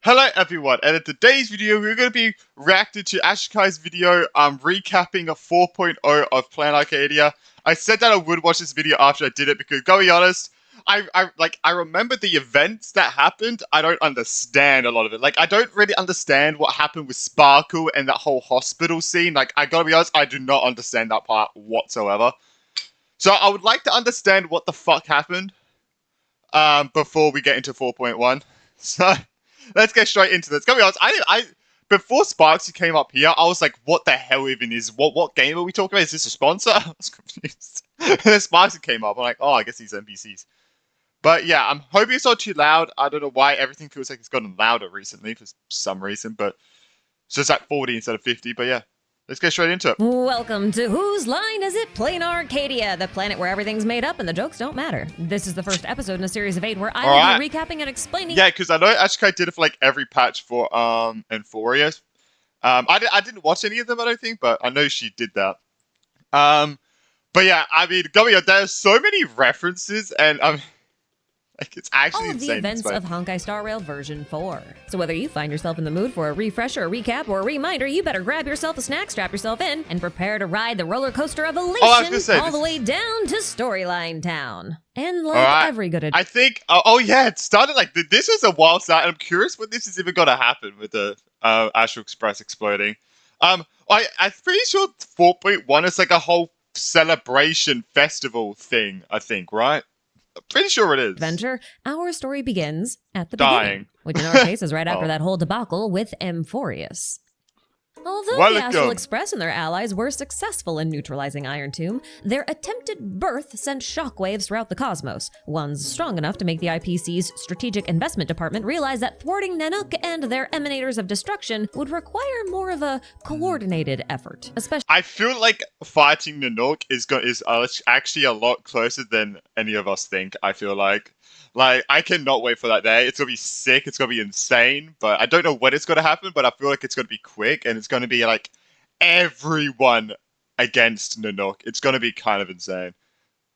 Hello everyone, and in today's video we're going to be reacting to Ashikai's video recapping a 4.0 of Planarcadia. I said that I would watch this video after I did it because, gotta be honest, I remember the events that happened. I don't understand a lot of it. Like, I don't really understand what happened with Sparkle and that whole hospital scene. Like, I gotta be honest, I do not understand that part whatsoever. So I would like to understand what the fuck happened before we get into 4.1. So let's get straight into this. Gotta be honest, I before Sparksy came up here, I was like, what the hell even is what game are we talking about? Is this a sponsor? I was confused. And then Sparksy came up, I'm like, oh, I guess these NPCs. But yeah, I'm hoping it's not too loud. I don't know why everything feels like it's gotten louder recently for some reason, but so it's at 40 instead of 50, but yeah. Let's get straight into it. Welcome to Whose Line Is It? Planarcadia, the planet where everything's made up and the jokes don't matter. This is the first episode in a series of 8 where I will be recapping and explaining. Yeah, because I know Ashkai did it for like every patch for Euphoria. I didn't watch any of them, I don't think, but I know she did that. But yeah, I mean, there's so many references, and like, it's actually all of the events of Honkai Star Rail version 4. So whether you find yourself in the mood for a refresher, a recap, or a reminder, you better grab yourself a snack, strap yourself in, and prepare to ride the roller coaster of elation all the way down to Storyline Town. And like every good I think, it started like, this was a wild start, and I'm curious when this is even going to happen with the Astral Express exploding. I'm pretty sure 4.1 is like a whole celebration festival thing, I think, right? I'm pretty sure it is. Adventure, our story begins at the beginning, which in our case is right after that whole debacle with Amphorius. Although the Astral Express and their allies were successful in neutralizing Iron Tomb, their attempted birth sent shockwaves throughout the cosmos, ones strong enough to make the IPC's Strategic Investment Department realize that thwarting Nanook and their emanators of destruction would require more of a coordinated effort. Especially, I feel like fighting Nanook is actually a lot closer than any of us think, I feel like. Like, I cannot wait for that day. It's going to be sick. It's going to be insane. But I don't know when it's going to happen, but I feel like it's going to be quick. And it's going to be, like, everyone against Nanook. It's going to be kind of insane.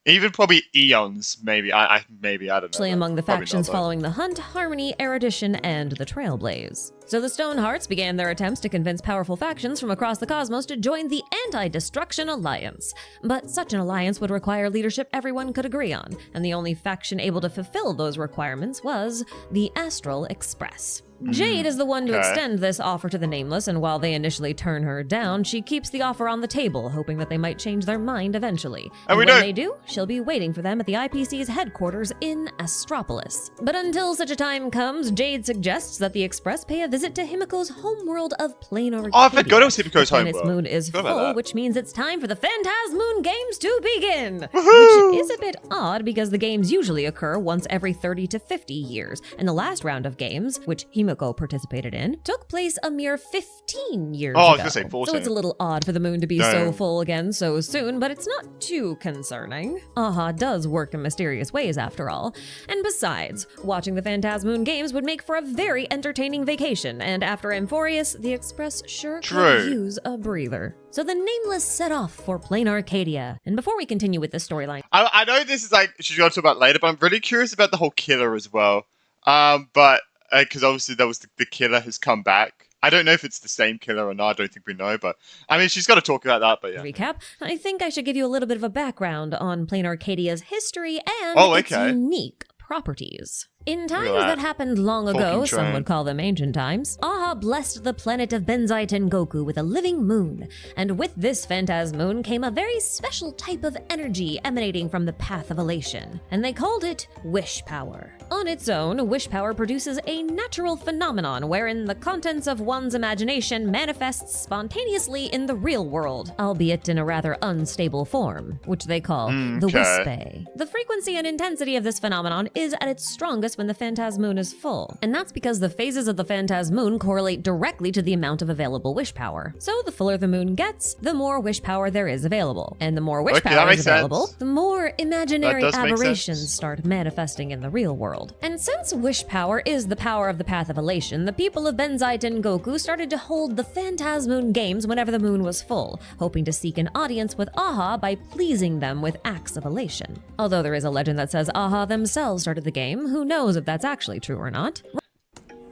Even probably Eons, maybe. I don't know. Especially among the factions following the Hunt, Harmony, Erudition, and the Trailblaze. So the Stonehearts began their attempts to convince powerful factions from across the cosmos to join the Anti-Destruction Alliance. But such an alliance would require leadership everyone could agree on, and the only faction able to fulfill those requirements was the Astral Express. Jade is the one to extend this offer to the Nameless, and while they initially turn her down, she keeps the offer on the table, hoping that they might change their mind eventually. And when they do, she'll be waiting for them at the IPC's headquarters in Astropolis. But until such a time comes, Jade suggests that the Express pay a visit to Himiko's homeworld of Planarcadia. Oh, I forgot it was Himiko's homeworld. Its moon is full, which means it's time for the Phantasmoon Games to begin! Which is a bit odd because the games usually occur once every 30 to 50 years, and the last round of games, which Himiko participated in, took place a mere 15 years ago. I was gonna say 14. So it's a little odd for the moon to be so full again so soon, but it's not too concerning. Aha does work in mysterious ways after all. And besides, watching the Phantasmoon Games would make for a very entertaining vacation, and after Amphorius, the Express sure could use a breather. So the Nameless set off for Planarcadia. And before we continue with the storyline, I know this is like, she's going to talk about later, but I'm really curious about the whole killer as well. Because obviously that was the killer has come back. I don't know if it's the same killer or not. I don't think we know, but I mean, she's got to talk about that, but yeah. Recap, I think I should give you a little bit of a background on Planarcadia's history and its unique properties. In times that happened long ago, some would call them ancient times, Aha blessed the planet of Benzai Tengoku with a living moon, and with this Phantasmoon came a very special type of energy emanating from the Path of Elation, and they called it Wish Power. On its own, Wish Power produces a natural phenomenon wherein the contents of one's imagination manifests spontaneously in the real world, albeit in a rather unstable form, which they call the Wispe. The frequency and intensity of this phenomenon is at its strongest when the Phantasmoon is full, and that's because the phases of the Phantasmoon correlate directly to the amount of available wish power. So the fuller the moon gets, the more wish power there is available, and the more wish power is available, the more imaginary aberrations start manifesting in the real world. And since wish power is the power of the Path of Elation, the people of Benzai Tengoku started to hold the Phantasmoon Games whenever the moon was full, hoping to seek an audience with Aha by pleasing them with acts of elation. Although there is a legend that says Aha themselves started the game, who knows if that's actually true or not.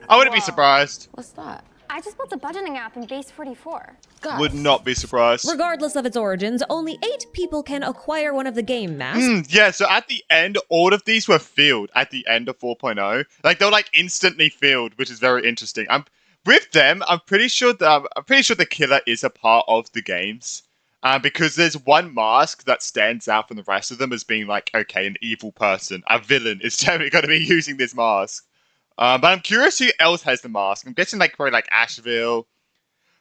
I wouldn't be surprised. What's that? I just built a budgeting app in Base 44. Guys. Would not be surprised. Regardless of its origins, only 8 people can acquire one of the game masks. Yeah, so at the end, all of these were filled at the end of 4.0. Like, they were, like, instantly filled, which is very interesting. With them, I'm pretty sure the killer is a part of the games. Because there's one mask that stands out from the rest of them as being, like, okay, an evil person. A villain is definitely going to be using this mask. But I'm curious who else has the mask. I'm guessing, like, probably, like, Asheville.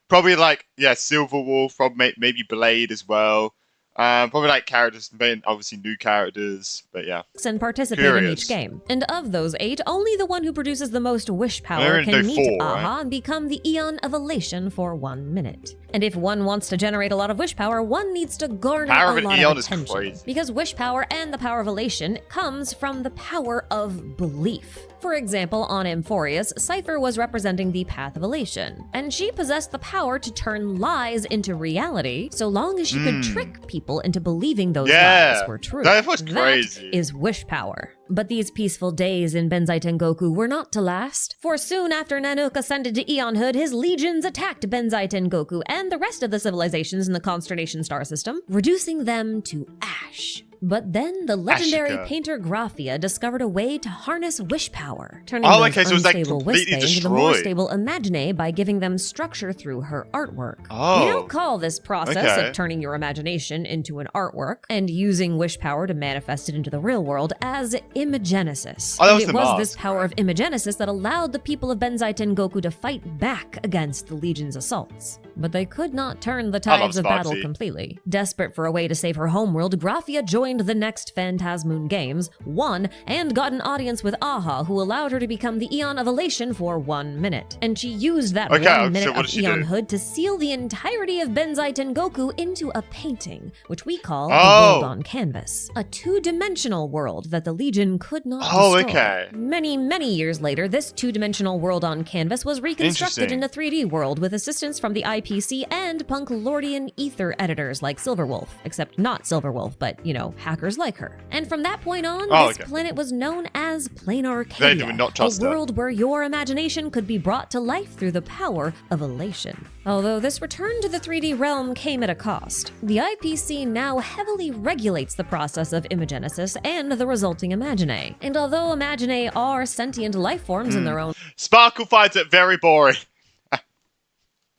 Probably, like, yeah, Silverwolf. Probably maybe Blade as well. Probably, like, characters, obviously new characters. But, yeah. And participate in each game. And of those 8, only the one who produces the most wish power can meet Aha and become the Eon of Elation for 1 minute. And if one wants to generate a lot of wish power, one needs to garner a lot of attention. Because wish power and the power of elation comes from the power of belief. For example, on Amphorius, Cypher was representing the path of elation, and she possessed the power to turn lies into reality, so long as she could trick people into believing those lies were true. That was crazy. That is wish power. But these peaceful days in Benzai Tengoku were not to last, for soon after Nanook ascended to Eonhood, his legions attacked Benzai Tengoku and the rest of the civilizations in the Consternation star system, reducing them to ash. But then the legendary painter Graphia discovered a way to harness wish power, turning those unstable Wispe into the more stable Imagine by giving them structure through her artwork. We don't call this process of turning your imagination into an artwork and using wish power to manifest it into the real world as Imagenesis. It was this power of Imagenesis that allowed the people of Benzai Tengoku to fight back against the Legion's assaults. But they could not turn the tides of battle completely. Desperate for a way to save her homeworld, Graphia joined the next Phantasmoon Games, won, and got an audience with Aha, who allowed her to become the Eon of Elation for 1 minute. And she used that 1 minute of Eonhood to seal the entirety of Benzai Tengoku into a painting, which we call the world on canvas. A 2-dimensional world that the Legion could not destroy. Many, many years later, this 2-dimensional world on canvas was reconstructed in a 3D world with assistance from the IPC and Punklordian Ether editors like Silverwolf, except not Silverwolf, but, you know, hackers like her. And from that point on, this planet was known as Planarcadia, a world where your imagination could be brought to life through the power of elation. Although this return to the 3D realm came at a cost. The IPC now heavily regulates the process of Imagenesis and the resulting Imagine. And although Imagine are sentient life forms in their own Sparkle finds it very boring.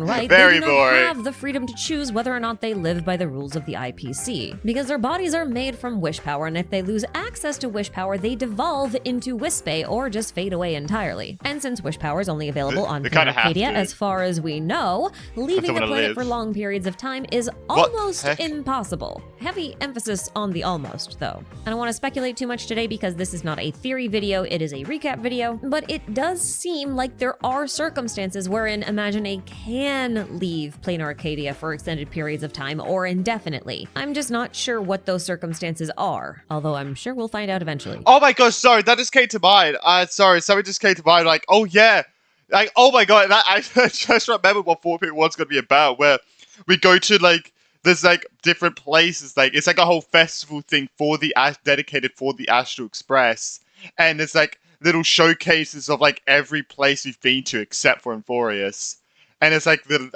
Right, they do not have the freedom to choose whether or not they live by the rules of the IPC, because their bodies are made from wish power, and if they lose access to wish power, they devolve into Wispe or just fade away entirely. And since wish power is only available on Planarcadia, as far as we know, leaving the planet for long periods of time is almost impossible. Heavy emphasis on the almost, though. I don't want to speculate too much today because this is not a theory video, it is a recap video, but it does seem like there are circumstances wherein Imagine can leave Planarcadia for extended periods of time or indefinitely. I'm just not sure what those circumstances are, although I'm sure we'll find out eventually. Oh my gosh, sorry, that just came to mind. Sorry, something just came to mind, like, oh yeah. Like, oh my god, I just remembered what 4.1's gonna be about, where we go to, like, there's, like, different places, like, it's like a whole festival thing for the, dedicated for the Astral Express, and there's, like, little showcases of, like, every place we've been to except for Amphorius. And it's like the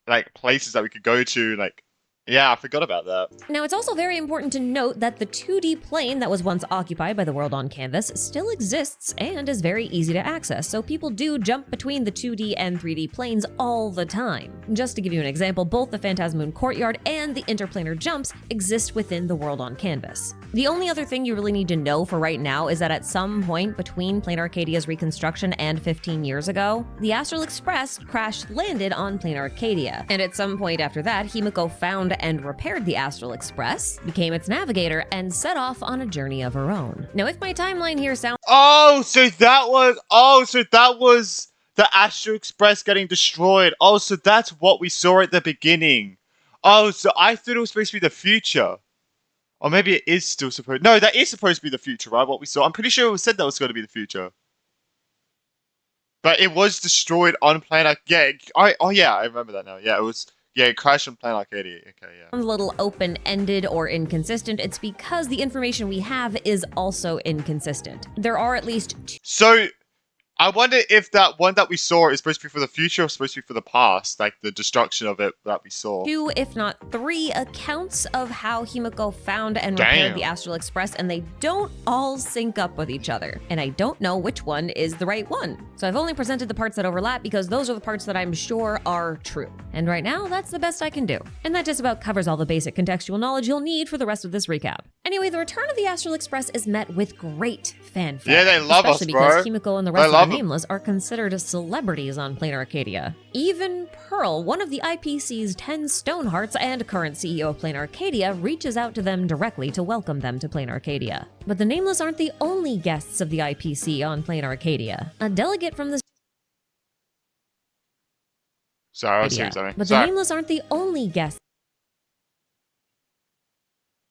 like places that we could go to, like, yeah, I forgot about that. Now, it's also very important to note that the 2D plane that was once occupied by the world on canvas still exists and is very easy to access, so people do jump between the 2D and 3D planes all the time. Just to give you an example, both the Phantasmoon Courtyard and the interplanar jumps exist within the world on canvas. The only other thing you really need to know for right now is that at some point between Planarcadia's reconstruction and 15 years ago, the Astral Express crash-landed on Planarcadia, and at some point after that, Himiko found and repaired the Astral Express, became its navigator, and set off on a journey of her own. Now, if my timeline here sounds— so that was the Astral Express getting destroyed. Oh, so that's what we saw at the beginning. Oh, so I thought it was supposed to be the future. Or maybe it is still supposed— no, that is supposed to be the future, right? What we saw. I'm pretty sure it was said that was going to be the future. But it was destroyed on Planet— yeah, I remember that now. Yeah, it was— yeah, it crashed on Planarcadia. Okay, yeah. A little open-ended or inconsistent. It's because the information we have is also inconsistent. There are at least two— So, I wonder if that one that we saw is supposed to be for the future or supposed to be for the past, like the destruction of it that we saw. 2, if not 3, accounts of how Himiko found and repaired the Astral Express, and they don't all sync up with each other. And I don't know which one is the right one. So I've only presented the parts that overlap because those are the parts that I'm sure are true. And right now, that's the best I can do. And that just about covers all the basic contextual knowledge you'll need for the rest of this recap. Anyway, the return of the Astral Express is met with great fanfare. Yeah, they love us, bro. Especially because Himiko and the rest of the Nameless are considered celebrities on Planarcadia. Even Pearl, one of the IPC's 10 Stonehearts and current CEO of Planarcadia, reaches out to them directly to welcome them to Planarcadia. But the Nameless aren't the only guests of the IPC on Planarcadia. A delegate from the Sorry, I was saying something. But the Nameless aren't the only guests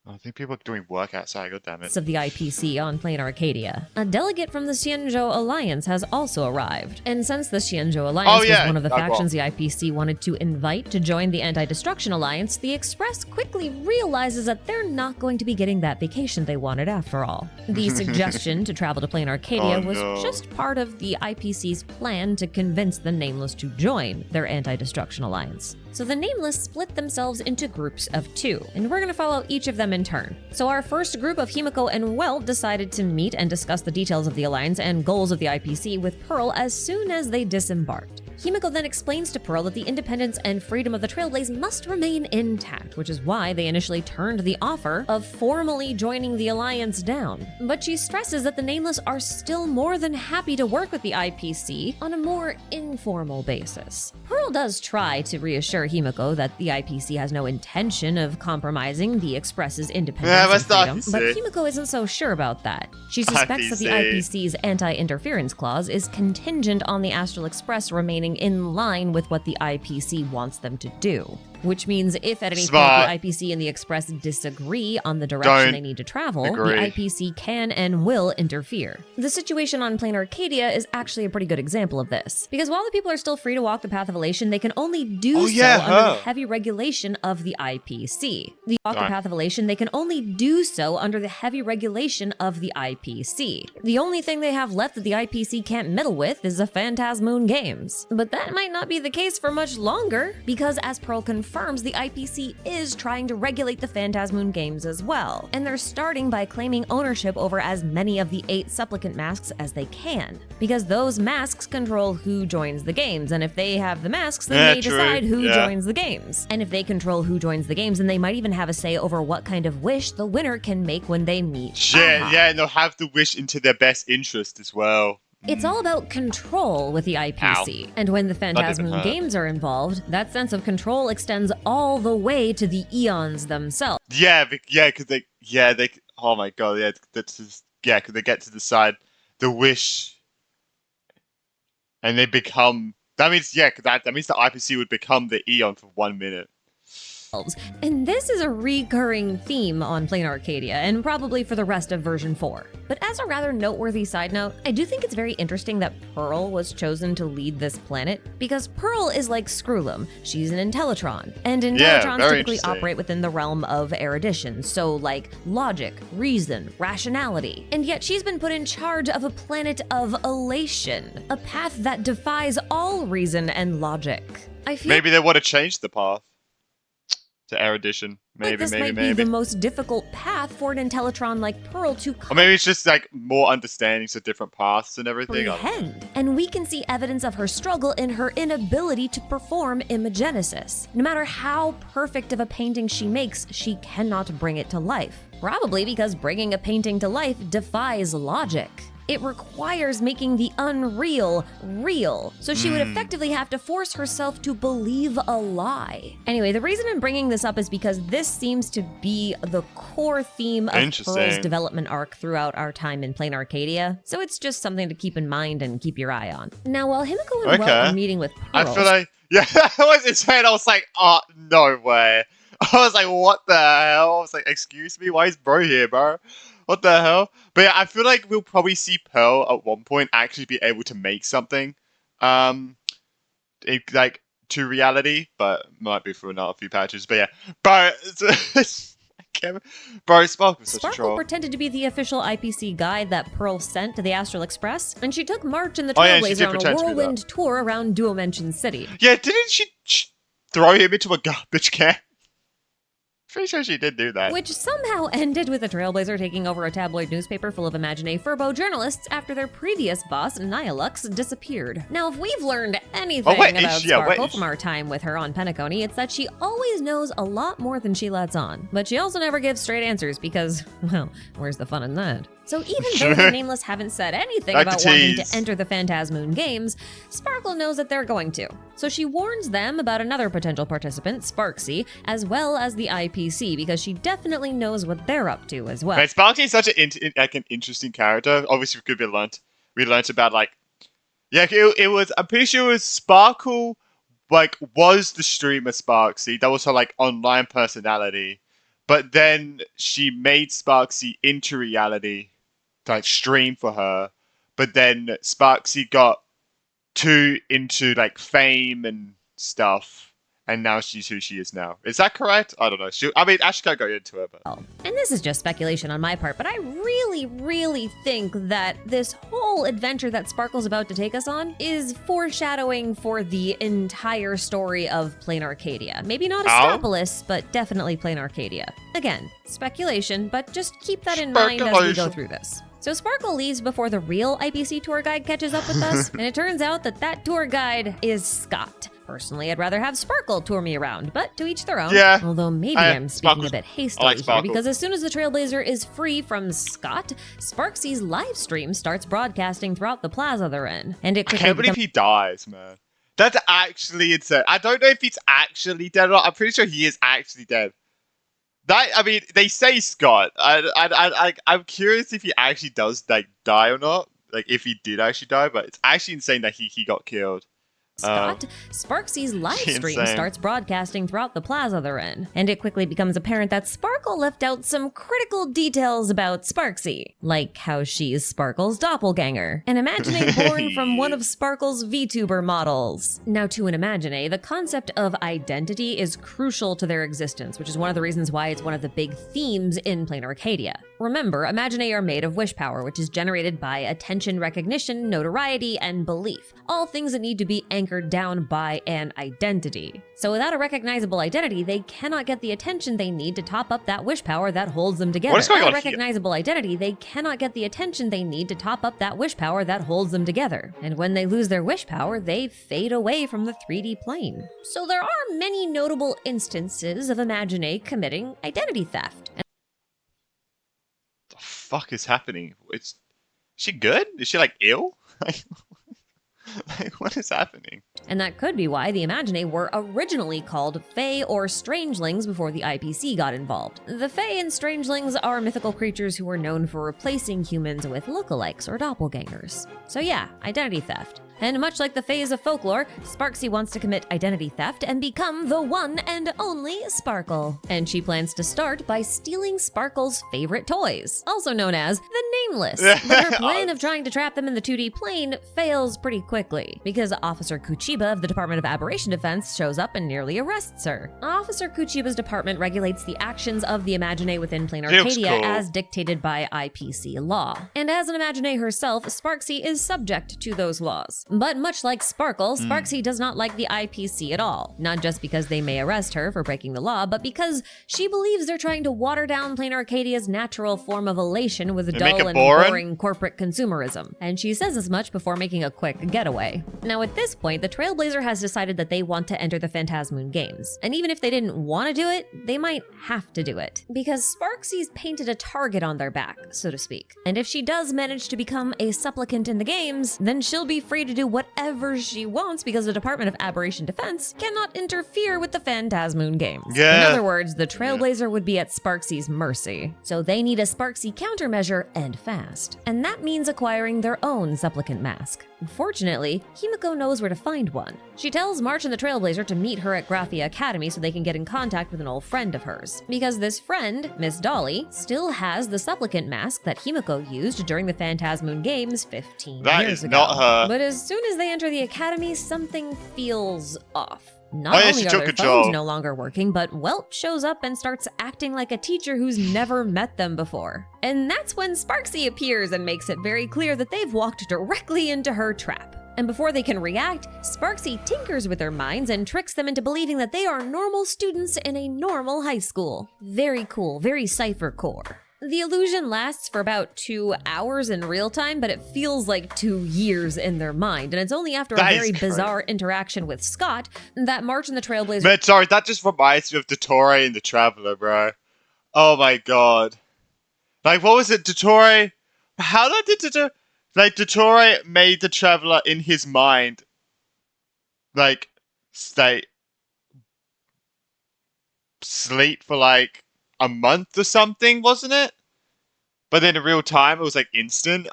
I think people are doing work outside, goddammit. Of the IPC on Planarcadia. A delegate from the Xianzhou Alliance has also arrived. And since the Xianzhou Alliance was one of the factions the IPC wanted to invite to join the Anti-Destruction Alliance, the Express quickly realizes that they're not going to be getting that vacation they wanted after all. The suggestion to travel to Planarcadia was just part of the IPC's plan to convince the Nameless to join their Anti-Destruction Alliance. So the Nameless split themselves into groups of 2, and we're going to follow each of them in turn. So our first group of Himiko and Welt decided to meet and discuss the details of the Alliance and goals of the IPC with Pearl as soon as they disembarked. Himiko then explains to Pearl that the independence and freedom of the Trailblaze must remain intact, which is why they initially turned the offer of formally joining the Alliance down. But she stresses that the Nameless are still more than happy to work with the IPC on a more informal basis. Pearl does try to reassure Himiko that the IPC has no intention of compromising the Express's independence and freedom, but Himiko isn't so sure about that. She suspects that the IPC's anti-interference clause is contingent on the Astral Express remaining in line with what the IPC wants them to do. Which means if at any point the IPC and the Express disagree on the direction they need to travel, the IPC can and will interfere. The situation on Planarcadia is actually a pretty good example of this. Because while the people are still free to walk the path of elation, they can only do so under the heavy regulation of the IPC. The path of elation, they can only do so under the heavy regulation of the IPC. The only thing they have left that the IPC can't meddle with is the Phantasmoon Games. But that might not be the case for much longer, because as Pearl confirms, the IPC is trying to regulate the Phantasmoon Games as well, and they're starting by claiming ownership over as many of the 8 supplicant masks as they can, because those masks control who joins the games, and if they have the masks, then they decide who joins the games. And if they control who joins the games, then they might even have a say over what kind of wish the winner can make when they meet. And they'll have the wish into their best interest as well. It's all about control with the IPC, and when the Phantasmoon Games are involved, that sense of control extends all the way to the Eons themselves. Because they, oh my god, that's just, because they get to decide the wish, and they become, that means, that means the IPC would become the Eon for 1 minute. And this is a recurring theme on Planarcadia, and probably for the rest of version 4. But as a rather noteworthy side note, I do think it's very interesting that Pearl was chosen to lead this planet, because Pearl is like Screwlum. She's an Intellitron, and Intellitrons typically operate within the realm of erudition, so like logic, reason, rationality. And yet she's been put in charge of a planet of elation, a path that defies all reason and logic. I feel maybe they want to change the path to erudition. Maybe, this might be the most difficult path for an Intellitron like Pearl to or maybe it's just like more understandings of different paths and everything. comprehend. And we can see evidence of her struggle in her inability to perform imagenesis. No matter how perfect of a painting she makes, she cannot bring it to life. Probably because bringing a painting to life defies logic. It requires making the unreal real, so she would effectively have to force herself to believe a lie. Anyway, the reason I'm bringing this up is because this seems to be the core theme of Pearl's development arc throughout our time in Planarcadia, so it's just something to keep in mind and keep your eye on. Now, while Himiko and Welt are meeting with Pearl, I feel like, I was insane. I was like, oh, no way. I was like, what the hell? I was like, excuse me, why is bro here, bro? What the hell? But yeah, I feel like we'll probably see Pearl at one point actually be able to make something, like to reality, but might be for another few patches. But yeah, but Kevin. Bro, Sparkle's such a Sparkle troll. pretended to be the official IPC guide that Pearl sent to the Astral Express, and she took March and the Trailblazer on a whirlwind tour around Duomension City. Yeah, didn't she throw him into a garbage can? Pretty sure she did do that. Which somehow ended with the Trailblazer taking over a tabloid newspaper full of Imagine Furbo journalists after their previous boss, Nihilux, disappeared. Now, if we've learned anything about Sparkle from our time with her on Penacony, it's that she always knows a lot more than she lets on. But she also never gives straight answers because, well, where's the fun in that? So even though the Nameless haven't said anything about wanting to enter the Phantasmoon Games, Sparkle knows that they're going to. So she warns them about another potential participant, Sparksy, as well as the IPC, because she definitely knows what they're up to as well. Man, Sparksy is such an interesting character. Obviously, we learned about, like, yeah, it was, I'm pretty sure it was Sparkle, like, was the streamer Sparksy. That was her, like, online personality. But then she made Sparksy into reality, like stream for her. But then Sparksy got too into like fame and stuff, and now she's who she is now. Is that correct? I don't know. Ash can't go into it, but. And this is just speculation on my part, but I really think that this whole adventure that Sparkle's about to take us on is foreshadowing for the entire story of Planarcadia. Maybe not Astropolis, but definitely Planarcadia. Again, speculation, but just keep that in mind as we go through this. So Sparkle leaves before the real IPC tour guide catches up with us, and it turns out that tour guide is Scott. Personally, I'd rather have Sparkle tour me around, but to each their own. Yeah. Although maybe I'm speaking a bit hastily here, because as soon as the Trailblazer is free from Scott, Sparksy's live stream starts broadcasting throughout the plaza they're in. And it I can't believe he dies, man. That's actually insane. I don't know if he's actually dead or not. I'm pretty sure he is actually dead. They say Scott. I'm curious if he actually does like die or not. Like if he did actually die, but it's actually insane that he got killed. Scott, Sparksy's live stream starts broadcasting throughout the plaza they're in, and it quickly becomes apparent that Sparkle left out some critical details about Sparksy, like how she's Sparkle's doppelganger, an Imagine born from one of Sparkle's VTuber models. Now, to an Imagine, the concept of identity is crucial to their existence, which is one of the reasons why it's one of the big themes in Planarcadia. Remember, Imagine are made of wish power, which is generated by attention, recognition, notoriety, and belief, all things that need to be anchored down by an identity. So without a recognizable identity, they cannot get the attention they need to top up that wish power that holds them together. Without a recognizable identity, they cannot get the attention they need to top up that wish power that holds them together. And when they lose their wish power, they fade away from the 3D plane. So there are many notable instances of Imagine committing identity theft. The fuck is happening? Is she good? Is she like ill? Like, what is happening? And that could be why the Imagine were originally called Fae or Strangelings before the IPC got involved. The Fae and Strangelings are mythical creatures who are known for replacing humans with lookalikes or doppelgangers. So yeah, identity theft. And much like the Faes of folklore, Sparksy wants to commit identity theft and become the one and only Sparkle. And she plans to start by stealing Sparkle's favorite toys, also known as the Nameless. But her plan of trying to trap them in the 2D plane fails pretty quickly, because Officer Kuchiba of the Department of Aberration Defense shows up and nearly arrests her. Officer Kuchiba's department regulates the actions of the Imagine within Planarcadia as dictated by IPC law. And as an Imagine herself, Sparksy is subject to those laws. But much like Sparkle, Sparksy does not like the IPC at all. Not just because they may arrest her for breaking the law, but because she believes they're trying to water down Planarcadia's natural form of elation with dull and boring corporate consumerism. And she says as much before making a quick getaway. Now at this point, the Trailblazer has decided that they want to enter the Phantasmoon Games. And even if they didn't want to do it, they might have to do it. Because Sparksy's painted a target on their back, so to speak. And if she does manage to become a supplicant in the games, then she'll be free to do whatever she wants because the Department of Aberration Defense cannot interfere with the Phantasmoon Games. In other words, the Trailblazer would be at Sparksy's mercy. So they need a Sparksy countermeasure and fast. And that means acquiring their own supplicant mask. Fortunately, Himiko knows where to find one. She tells March and the Trailblazer to meet her at Graphia Academy so they can get in contact with an old friend of hers. Because this friend, Miss Dolly, still has the supplicant mask that Himiko used during the Phantasmoon Games 15 years ago. That is not her. But as soon as they enter the academy, something feels off. Not only are their phones no longer working, but Welt shows up and starts acting like a teacher who's never met them before. And that's when Sparksy appears and makes it very clear that they've walked directly into her trap. And before they can react, Sparksy tinkers with their minds and tricks them into believing that they are normal students in a normal high school. Very cool, very Cypher core. The illusion lasts for about 2 hours in real time, but it feels like 2 years in their mind. And it's only after a very bizarre interaction with Scott that March and the Trailblazer— Man, sorry, that just reminds me of Dottore and the Traveler, bro. Oh my god. Like, what was it, Dottore? How did Dottore... Like, Dottore made the Traveler in his mind, like, sleep for, like, a month or something, wasn't it? But then in real time, it was like instant.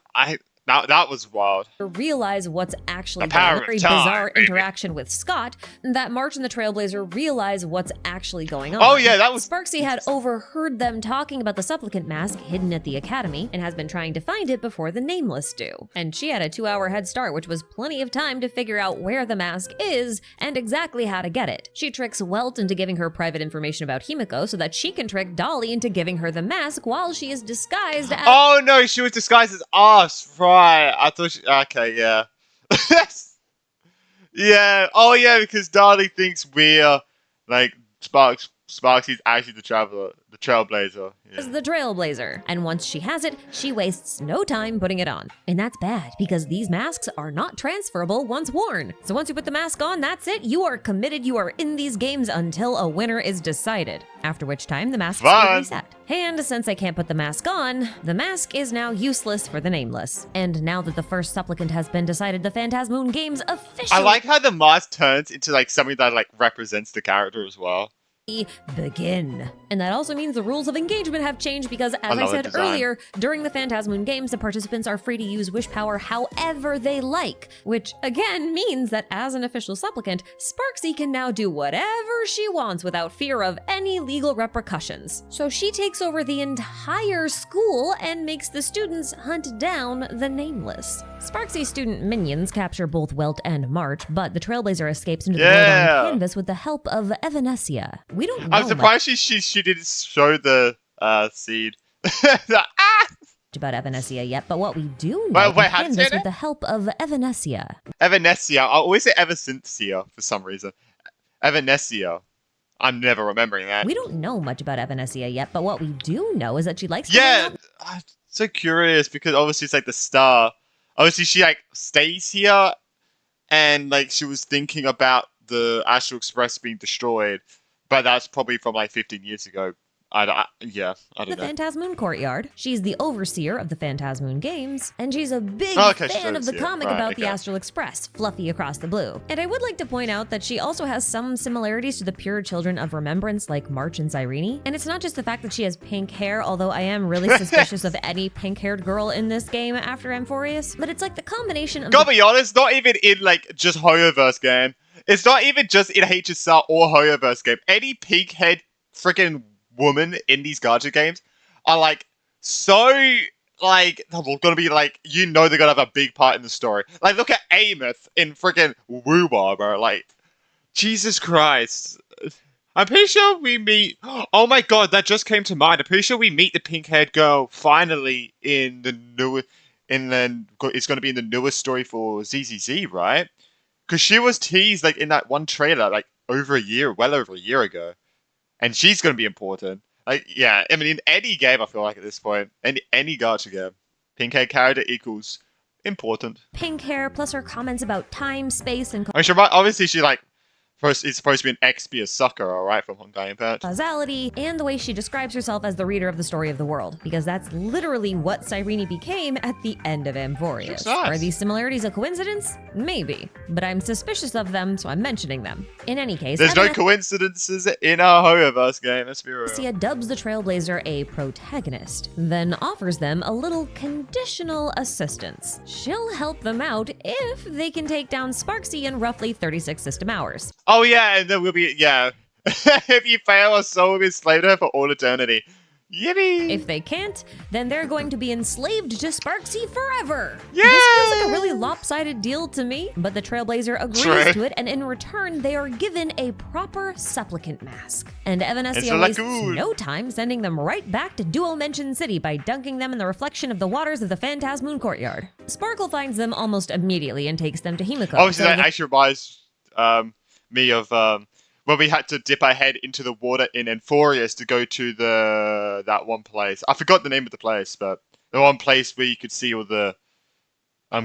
That was wild. Realize what's actually going on. Very bizarre interaction with Scott that March and the Trailblazer realize what's actually going on. Oh yeah, that was— Sparksy had overheard them talking about the supplicant mask hidden at the academy and has been trying to find it before the Nameless do. And she had a 2-hour head start, which was plenty of time to figure out where the mask is and exactly how to get it. She tricks Welt into giving her private information about Himiko so that she can trick Dolly into giving her the mask while she is disguised as— Oh no, she was disguised as us, right? I thought she... Okay, yeah. Yeah. Oh yeah, because Dolly thinks we're like Sparksy's actually the Traveler, the Trailblazer. Yeah. Is the Trailblazer. And once she has it, she wastes no time putting it on. And that's bad because these masks are not transferable once worn. So once you put the mask on, that's it. You are committed. You are in these games until a winner is decided. After which time the mask will reset. And since I can't put the mask on, the mask is now useless for the Nameless. And now that the first supplicant has been decided, the Phantasmoon games officially— I like how the mask turns into like something that like represents the character as well. Begin. And that also means the rules of engagement have changed because, as I said earlier, during the Phantasmoon games, the participants are free to use wish power however they like, which again means that as an official supplicant, Sparksy can now do whatever she wants without fear of any legal repercussions. So she takes over the entire school and makes the students hunt down the Nameless. Sparksy's student minions capture both Welt and March, but the Trailblazer escapes into the world on canvas with the help of Evanescia. We don't know I'm surprised she didn't show the seed. About Evanescia yet, but what we do know is with the help of Evanescia. Evanescia. I always say Evanescia for some reason. Evanescia. I'm never remembering that. We don't know much about Evanescia yet, but what we do know is that she likes— Yeah, I'm so curious because obviously it's like the star. Obviously she like stays here and like she was thinking about the Astral Express being destroyed. But that's probably from like 15 years ago. I don't know. The Phantasmoon Courtyard. She's the overseer of the Phantasmoon games, and she's a big fan of the comic about the Astral Express, Fluffy Across the Blue. And I would like to point out that she also has some similarities to the pure children of Remembrance like March and Cyrene. And it's not just the fact that she has pink hair, although I am really suspicious of any pink-haired girl in this game after Amphorius, but it's like the combination of— Gotta be honest, not even in like just Hoyoverse game. It's not even just in HSR or Hoyoverse game. Any pink-haired freaking woman in these gacha games are like so like they're gonna be like, you know, they're gonna have a big part in the story. Like look at Ameth in freaking Woobar, bro. Like Jesus Christ. I'm pretty sure we meet— oh my god, that just came to mind. I'm pretty sure we meet the pink-haired girl finally in the newest— it's gonna be in the newest story for ZZZ, right? Because she was teased like in that one trailer like well over a year ago. And she's going to be important. Like, yeah, I mean, in any game, I feel like at this point, any gacha game, pink hair character equals important. Pink hair plus her comments about time, space, and— obviously she like is supposed to be an XP sucker, alright, from Honkai Impact. Causality, and the way she describes herself as the reader of the story of the world, because that's literally what Cyrene became at the end of Amphorius. Nice. Are these similarities a coincidence? Maybe, but I'm suspicious of them, so I'm mentioning them. In any case— there's no coincidences in our Hoyoverse game, let's be real. Sia dubs the Trailblazer a protagonist, then offers them a little conditional assistance. She'll help them out if they can take down Sparksy in roughly 36 system hours. Oh yeah, and then we'll be— yeah. If you fail, our soul will be enslaved her for all eternity. Yippee! If they can't, then they're going to be enslaved to Sparksy forever. Yeah! This feels like a really lopsided deal to me, but the Trailblazer agrees to it, and in return, they are given a proper supplicant mask. And Evanescia wastes no time sending them right back to Duo Mention City by dunking them in the reflection of the waters of the Phantasmoon Courtyard. Sparkle finds them almost immediately and takes them to Himiko. Obviously, that actually reminds me of when we had to dip our head into the water in Enforius to go to that one place. I forgot the name of the place, but the one place where you could see all the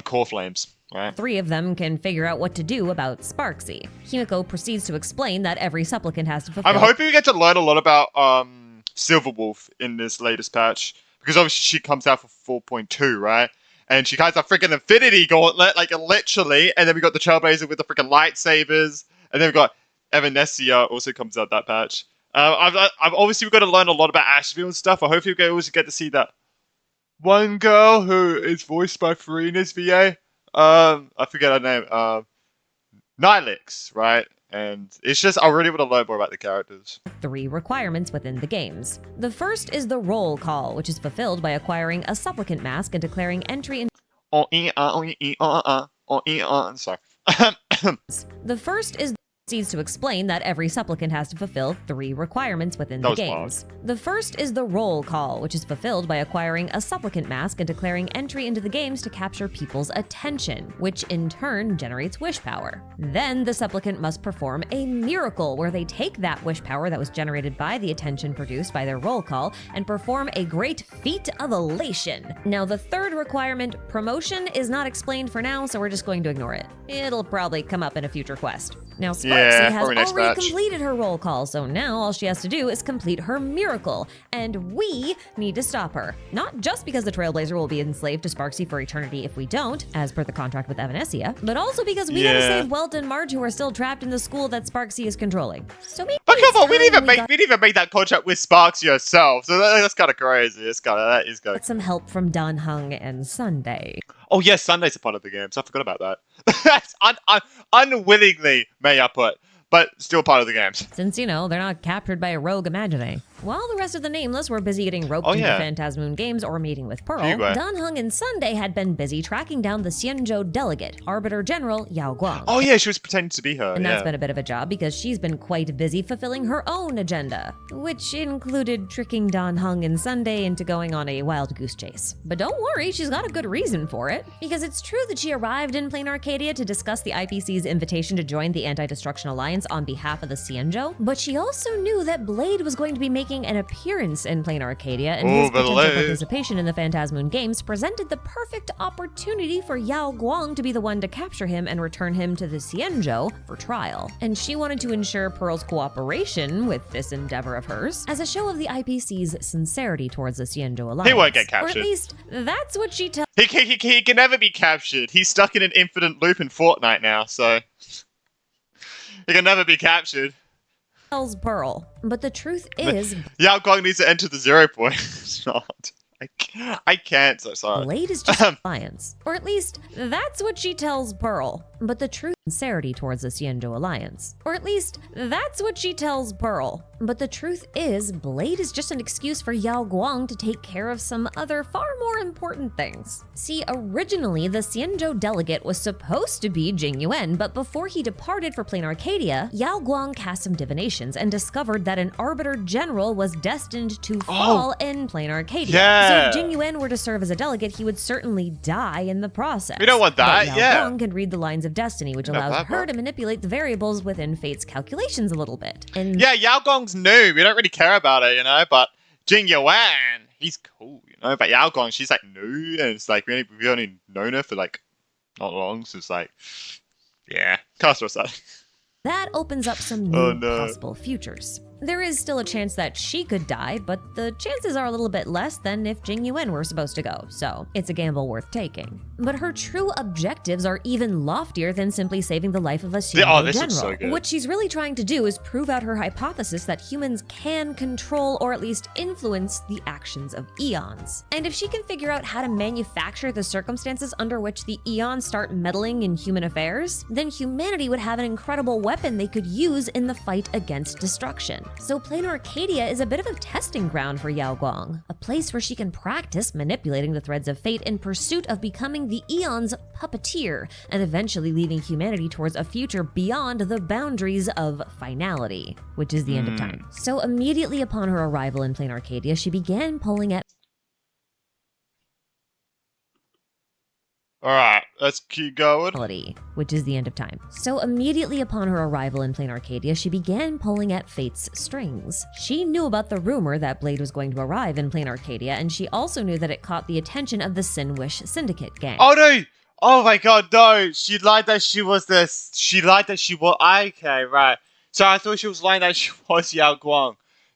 core flames. Right. 3 of them can figure out what to do about Sparksy. Himiko proceeds to explain that every supplicant has to fulfill... I'm hoping we get to learn a lot about Silverwolf in this latest patch, because obviously she comes out for 4.2, right? And she has a freaking Infinity Gauntlet, like literally, and then we got the Trailblazer with the freaking lightsabers, and then we got Evanescia also comes out that patch. I've obviously we've got to learn a lot about Asheville and stuff. I hope you guys also get to see that one girl who is voiced by Farina's VA. I forget her name. Nihilix, right? And it's just, I really want to learn more about the characters. 3 requirements within the games. The first is the roll call, which is fulfilled by acquiring a supplicant mask and declaring entry in... Sorry. The first is... proceeds to explain that every supplicant has to fulfill 3 requirements within the games. The first is the roll call, which is fulfilled by acquiring a supplicant mask and declaring entry into the games to capture people's attention, which in turn generates wish power. Then the supplicant must perform a miracle where they take that wish power that was generated by the attention produced by their roll call and perform a great feat of elation. Now the third requirement, promotion, is not explained for now, so we're just going to ignore it. It'll probably come up in a future quest. Now Sparksy has already completed her roll call, so now all she has to do is complete her miracle, and we need to stop her. Not just because the Trailblazer will be enslaved to Sparksy for eternity if we don't, as per the contract with Evanescia, but also because we gotta save Welt and Marge, who are still trapped in the school that Sparksy is controlling. So maybe but come on, we didn't even make that contract with Sparksy yourself, so that's kind of crazy. That is kind of... Get some help from Dan Heng and Sunday. Oh yes, Sunday's a part of the game, so I forgot about that. That's unwillingly, may I put, but still part of the games. Since, you know, they're not captured by a rogue Imagine. While the rest of the Nameless were busy getting roped into Phantasmoon games or meeting with Pearl, Dan Heng and Sunday had been busy tracking down the Xianzhou delegate, Arbiter General Yao Guang. Oh yeah, she was pretending to be her. And that's been a bit of a job because she's been quite busy fulfilling her own agenda, which included tricking Dan Heng and Sunday into going on a wild goose chase. But don't worry, she's got a good reason for it, because it's true that she arrived in Planarcadia to discuss the IPC's invitation to join the Anti-Destruction Alliance on behalf of the Xianzhou, but she also knew that Blade was going to be making an appearance in Planarcadia, and his potential participation in the Phantasmoon games presented the perfect opportunity for Yao Guang to be the one to capture him and return him to the Xianzhou for trial. And she wanted to ensure Pearl's cooperation with this endeavor of hers as a show of the IPC's sincerity towards the Xianzhou Alliance. He won't get captured. Or at least, that's what she tells... He can never be captured. He's stuck in an infinite loop in Fortnite now, so... He can never be captured. Tells Pearl, but the truth is... Yao Guang needs to enter the 0 point. It's not. I can't, so sorry. Blade is just alliance. Or at least, that's what she tells Pearl. But the true sincerity towards the Xianzhou Alliance. Or at least, that's what she tells Pearl. But the truth is, Blade is just an excuse for Yao Guang to take care of some other far more important things. See, originally, the Xianzhou delegate was supposed to be Jing Yuan, but before he departed for Planarcadia, Yao Guang cast some divinations and discovered that an Arbiter General was destined to fall in Planarcadia. So if Jing Yuan were to serve as a delegate, he would certainly die in the process. We don't want that, but Yao Guang can read the lines of destiny, which allows her to manipulate the variables within fate's calculations a little bit. And yeah, Yao Guang's new. We don't really care about it, you know, but Jing Yuan, he's cool, you know, but Yao Guang, she's like new, and it's like we've only known her for like not long, so it's like, yeah, cast us that. That opens up some new possible futures. There is still a chance that she could die, but the chances are a little bit less than if Jing Yuan were supposed to go, so it's a gamble worth taking. But her true objectives are even loftier than simply saving the life of a Xianzhou general. So good. What she's really trying to do is prove out her hypothesis that humans can control or at least influence the actions of eons. And if she can figure out how to manufacture the circumstances under which the eons start meddling in human affairs, then humanity would have an incredible weapon they could use in the fight against destruction. So Planarcadia is a bit of a testing ground for Yao Guang, a place where she can practice manipulating the threads of fate in pursuit of becoming the Eon's puppeteer and eventually leading humanity towards a future beyond the boundaries of finality, which is the end of time. So immediately upon her arrival in Planarcadia, she began pulling at Alright, let's keep going. Which is the end of time. So immediately upon her arrival in Planarcadia, she began pulling at Fate's strings. She knew about the rumor that Blade was going to arrive in Planarcadia, and she also knew that it caught the attention of the Sinwish Syndicate gang. Oh no! Oh my god, no! She lied that she was this. She lied that she was. Okay, right. So I thought she was lying that she was Yao Guang.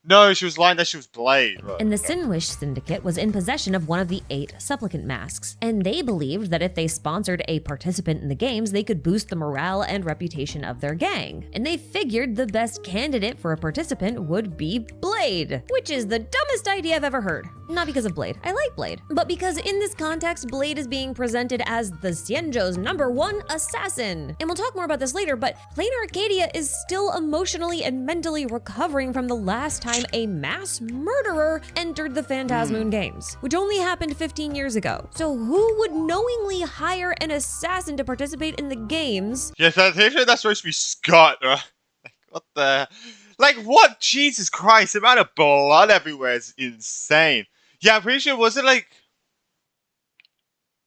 No, she was lying that she was Blade. Right. And the Sinwish Syndicate was in possession of one of the 8 supplicant masks, and they believed that if they sponsored a participant in the games, they could boost the morale and reputation of their gang. And they figured the best candidate for a participant would be Blade, which is the dumbest idea I've ever heard. Not because of Blade, I like Blade, but because in this context, Blade is being presented as the Xianzhou's #1 assassin. And we'll talk more about this later, but Planarcadia is still emotionally and mentally recovering from the last time a mass murderer entered the Phantasmoon games, which only happened 15 years ago. So who would knowingly hire an assassin to participate in the games? Yes, I'm pretty sure that's supposed to be Scott, right? Like, what the... Like, what? Jesus Christ, the amount of blood everywhere is insane. Yeah, I'm pretty sure, was it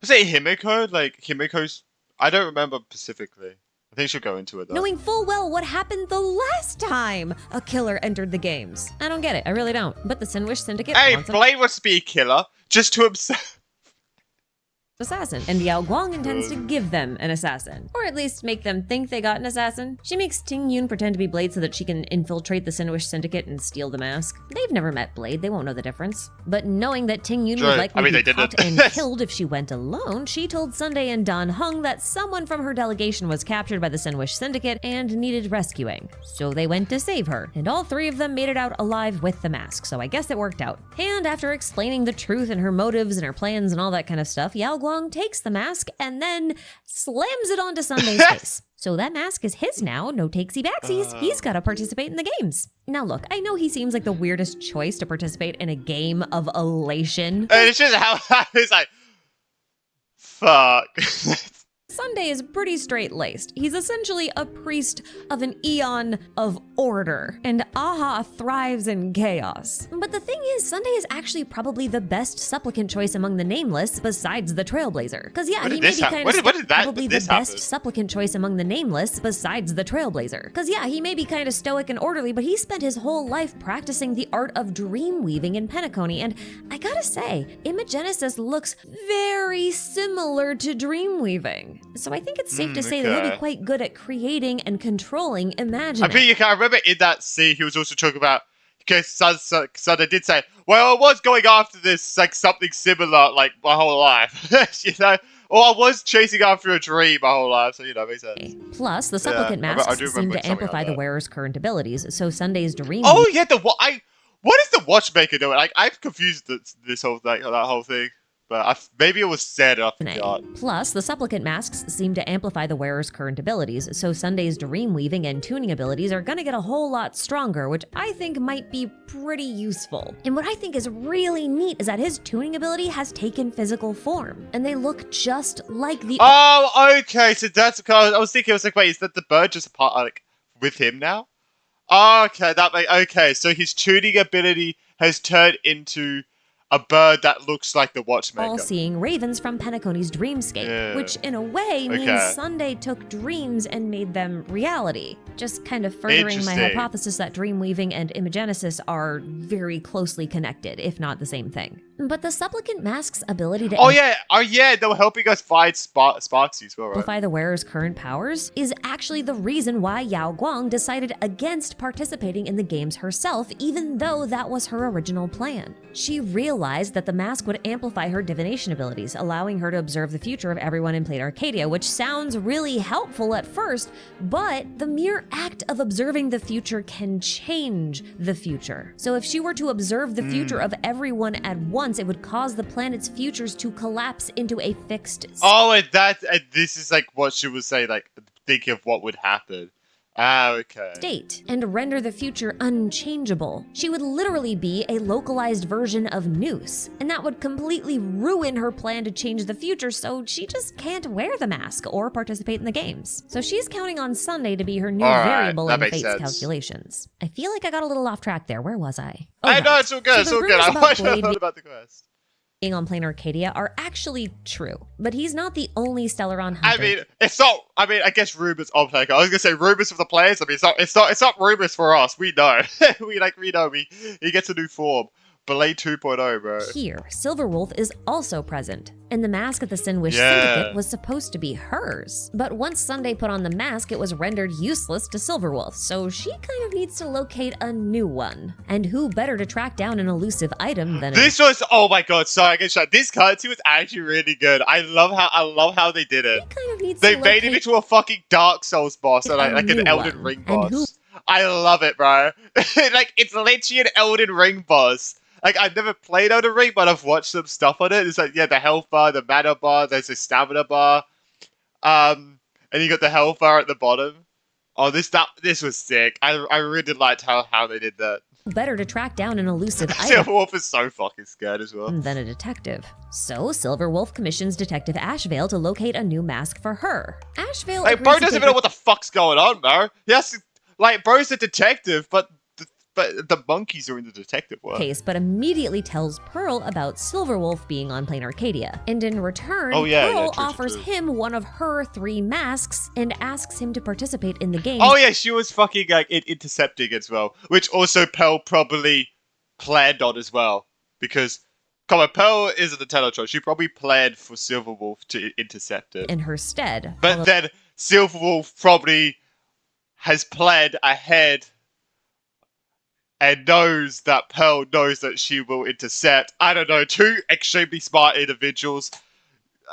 Himiko? Like, Himiko's... I don't remember specifically. I think she'll go into it, though. Knowing full well what happened the last time a killer entered the games. I don't get it. I really don't. But the Sinwish Syndicate wants Blade wants to be a killer, just to himself. Assassin, and Yao Guang intends to give them an assassin, or at least make them think they got an assassin. She makes Ting Yun pretend to be Blade so that she can infiltrate the Sinwish Syndicate and steal the mask. They've never met Blade, they won't know the difference. But knowing that Ting Yun would likely be caught and killed if she went alone, she told Sunday and Dan Heng that someone from her delegation was captured by the Sinwish Syndicate and needed rescuing. So they went to save her, and all 3 of them made it out alive with the mask, so I guess it worked out. And after explaining the truth and her motives and her plans and all that kind of stuff, Yao Guang takes the mask and then slams it onto Sunday's face. So that mask is his now, no takesy backsies. He's got to participate in the games. Now look, I know he seems like the weirdest choice to participate in a game of elation. And it's just how it's like, fuck. Sunday is pretty straight-laced. He's essentially a priest of an eon of order, and Aha thrives in chaos. But the thing is, Sunday is actually probably the best supplicant choice among the nameless besides the Trailblazer. Cause yeah, he may be kind of probably the best supplicant choice among the nameless besides the Trailblazer. Cause yeah, he may be kind of stoic and orderly, but he spent his whole life practicing the art of dream weaving in Penacony, and I gotta say, Imagenesis looks very similar to dream weaving. So I think it's safe to say that he'll be quite good at creating and controlling imagining. I remember in that scene he was also talking about, because Sunday did say, well, I was going after this, like, something similar, like, my whole life, you know? Or I was chasing after a dream my whole life, so, you know, makes sense. Plus, the supplicant masks seem to amplify the wearer's current abilities, so Sunday's dream... Oh, yeah, what is the watchmaker doing? Like, I've confused this whole, like, that whole thing. But maybe it was said, I forgot. Plus, the supplicant masks seem to amplify the wearer's current abilities, so Sunday's dream weaving and tuning abilities are gonna get a whole lot stronger, which I think might be pretty useful. And what I think is really neat is that his tuning ability has taken physical form, and they look just like the... Oh, okay, so that's... I was thinking, I was like, wait, is that the bird just part, like, with him now? Oh, okay, okay, so his tuning ability has turned into a bird that looks like the watchmaker. All-seeing ravens from Penacony's dreamscape, which in a way means Sunday took dreams and made them reality. Just kind of furthering my hypothesis that dream weaving and imagenesis are very closely connected, if not the same thing. But the supplicant mask's ability to... Oh yeah, they were helping us fight Sparksy as well, right? Amplify the wearer's current powers is actually the reason why Yao Guang decided against participating in the games herself, even though that was her original plan. She realized that the mask would amplify her divination abilities, allowing her to observe the future of everyone in Planarcadia, which sounds really helpful at first, but the mere act of observing the future can change the future. So if she were to observe the future of everyone at once, it would cause the planet's futures to collapse into a fixed... Oh, and this is like what she would say, like, thinking of what would happen. state and render the future unchangeable. She would literally be a localized version of Noose, and that would completely ruin her plan to change the future, so she just can't wear the mask or participate in the games. So she's counting on Sunday to be her new variable in Fate's calculations. I feel like I got a little off track there. Where was I? I know, it's all good, it's all good. I watched about the quest. Being on Planarcadia are actually true, but he's not the only Stellaron hunter. I mean, it's not. I mean, I guess rumors of Planarcadia. I was gonna say rumors for the players. I mean, it's not rumors for us. We know. we know. He gets a new form. Belay 2.0, bro. Here, Silverwolf is also present, and the mask at the Sinwish Syndicate was supposed to be hers. But once Sunday put on the mask, it was rendered useless to Silverwolf, so she kind of needs to locate a new one. And who better to track down an elusive item than this was, oh my god, sorry, I get shot. This cutscene was actually really good. I love how they did it. They made him into a fucking Dark Souls boss, and like an Elden Ring boss. I love it, bro. Like, it's literally an Elden Ring boss. Like, I've never played Elden Ring, but I've watched some stuff on it. It's like, yeah, the health bar, the mana bar, there's a stamina bar. And you got the health bar at the bottom. Oh, this was sick. I really liked how they did that. Better to track down an elusive item. Silverwolf is so fucking scared as well. Than a detective. So, Silverwolf commissions Detective Ashvale to locate a new mask for her. Ashvale like, bro doesn't even know what the fuck's going on, bro. He has to, like, bro's a detective, but the monkeys are in the detective work. Case, but immediately tells Pearl about Silverwolf being on Planarcadia. And in return, Pearl offers him one of her 3 masks and asks him to participate in the game. Oh yeah, she was fucking like intercepting as well, which also Pearl probably planned on as well. Because, come on, Pearl isn't the Teletron. She probably planned for Silverwolf to intercept it. In her stead. But then Silverwolf probably has planned ahead and knows that Pearl knows that she will intercept. I don't know, 2 extremely smart individuals.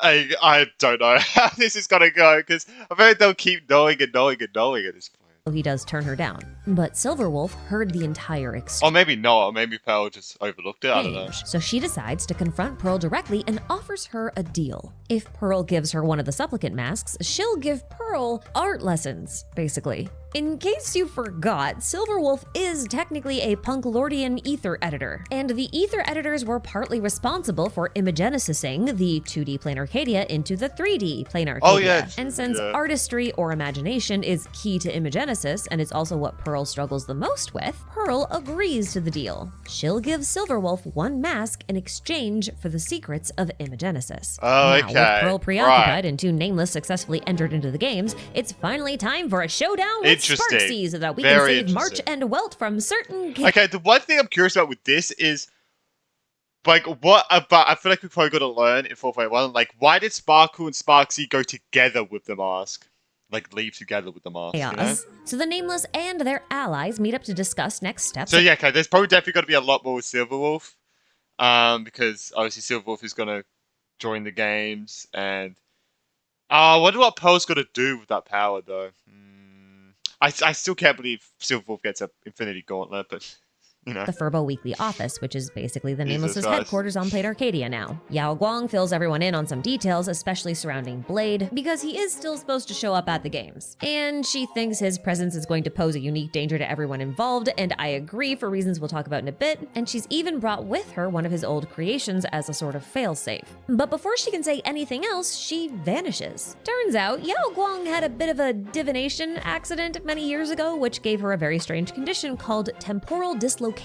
I don't know how this is gonna go, because I bet they'll keep knowing at this point. He does turn her down, but Silverwolf heard the entire exchange. Or maybe not, or maybe Pearl just overlooked it, I don't know. So she decides to confront Pearl directly and offers her a deal. If Pearl gives her one of the supplicant masks, she'll give Pearl art lessons, basically. In case you forgot, Silverwolf is technically a Punklordian ether editor, and the ether editors were partly responsible for imagenesising the 2D Planarcadia into the 3D Planarcadia. Oh yeah. And since artistry or imagination is key to imagenesis, and it's also what Pearl struggles the most with, Pearl agrees to the deal. She'll give Silverwolf 1 mask in exchange for the secrets of imagenesis. Oh, okay. Now, with Pearl preoccupied and 2 nameless successfully entered into the games, it's finally time for a showdown with Sparksy so that we can save March and Welt from certain games. Okay, the one thing I'm curious about with this is, like, what about, I feel like we've probably got to learn in 4.1, like, why did Sparkle and Sparksy go together with the mask? Like, leave together with the mask, you know? So the Nameless and their allies meet up to discuss next steps. So yeah, okay, there's probably definitely going to be a lot more with Silverwolf, because obviously Silverwolf is going to join the games, and I wonder what Pearl's going to do with that power, though. I still can't believe Silverwolf gets an Infinity Gauntlet, but, you know. The Furbo Weekly Office, which is basically the Nameless's headquarters on Planarcadia now. Yao Guang fills everyone in on some details, especially surrounding Blade, because he is still supposed to show up at the games. And she thinks his presence is going to pose a unique danger to everyone involved, and I agree for reasons we'll talk about in a bit, and she's even brought with her one of his old creations as a sort of failsafe. But before she can say anything else, she vanishes. Turns out, Yao Guang had a bit of a divination accident many years ago, which gave her a very strange condition called temporal dislocation.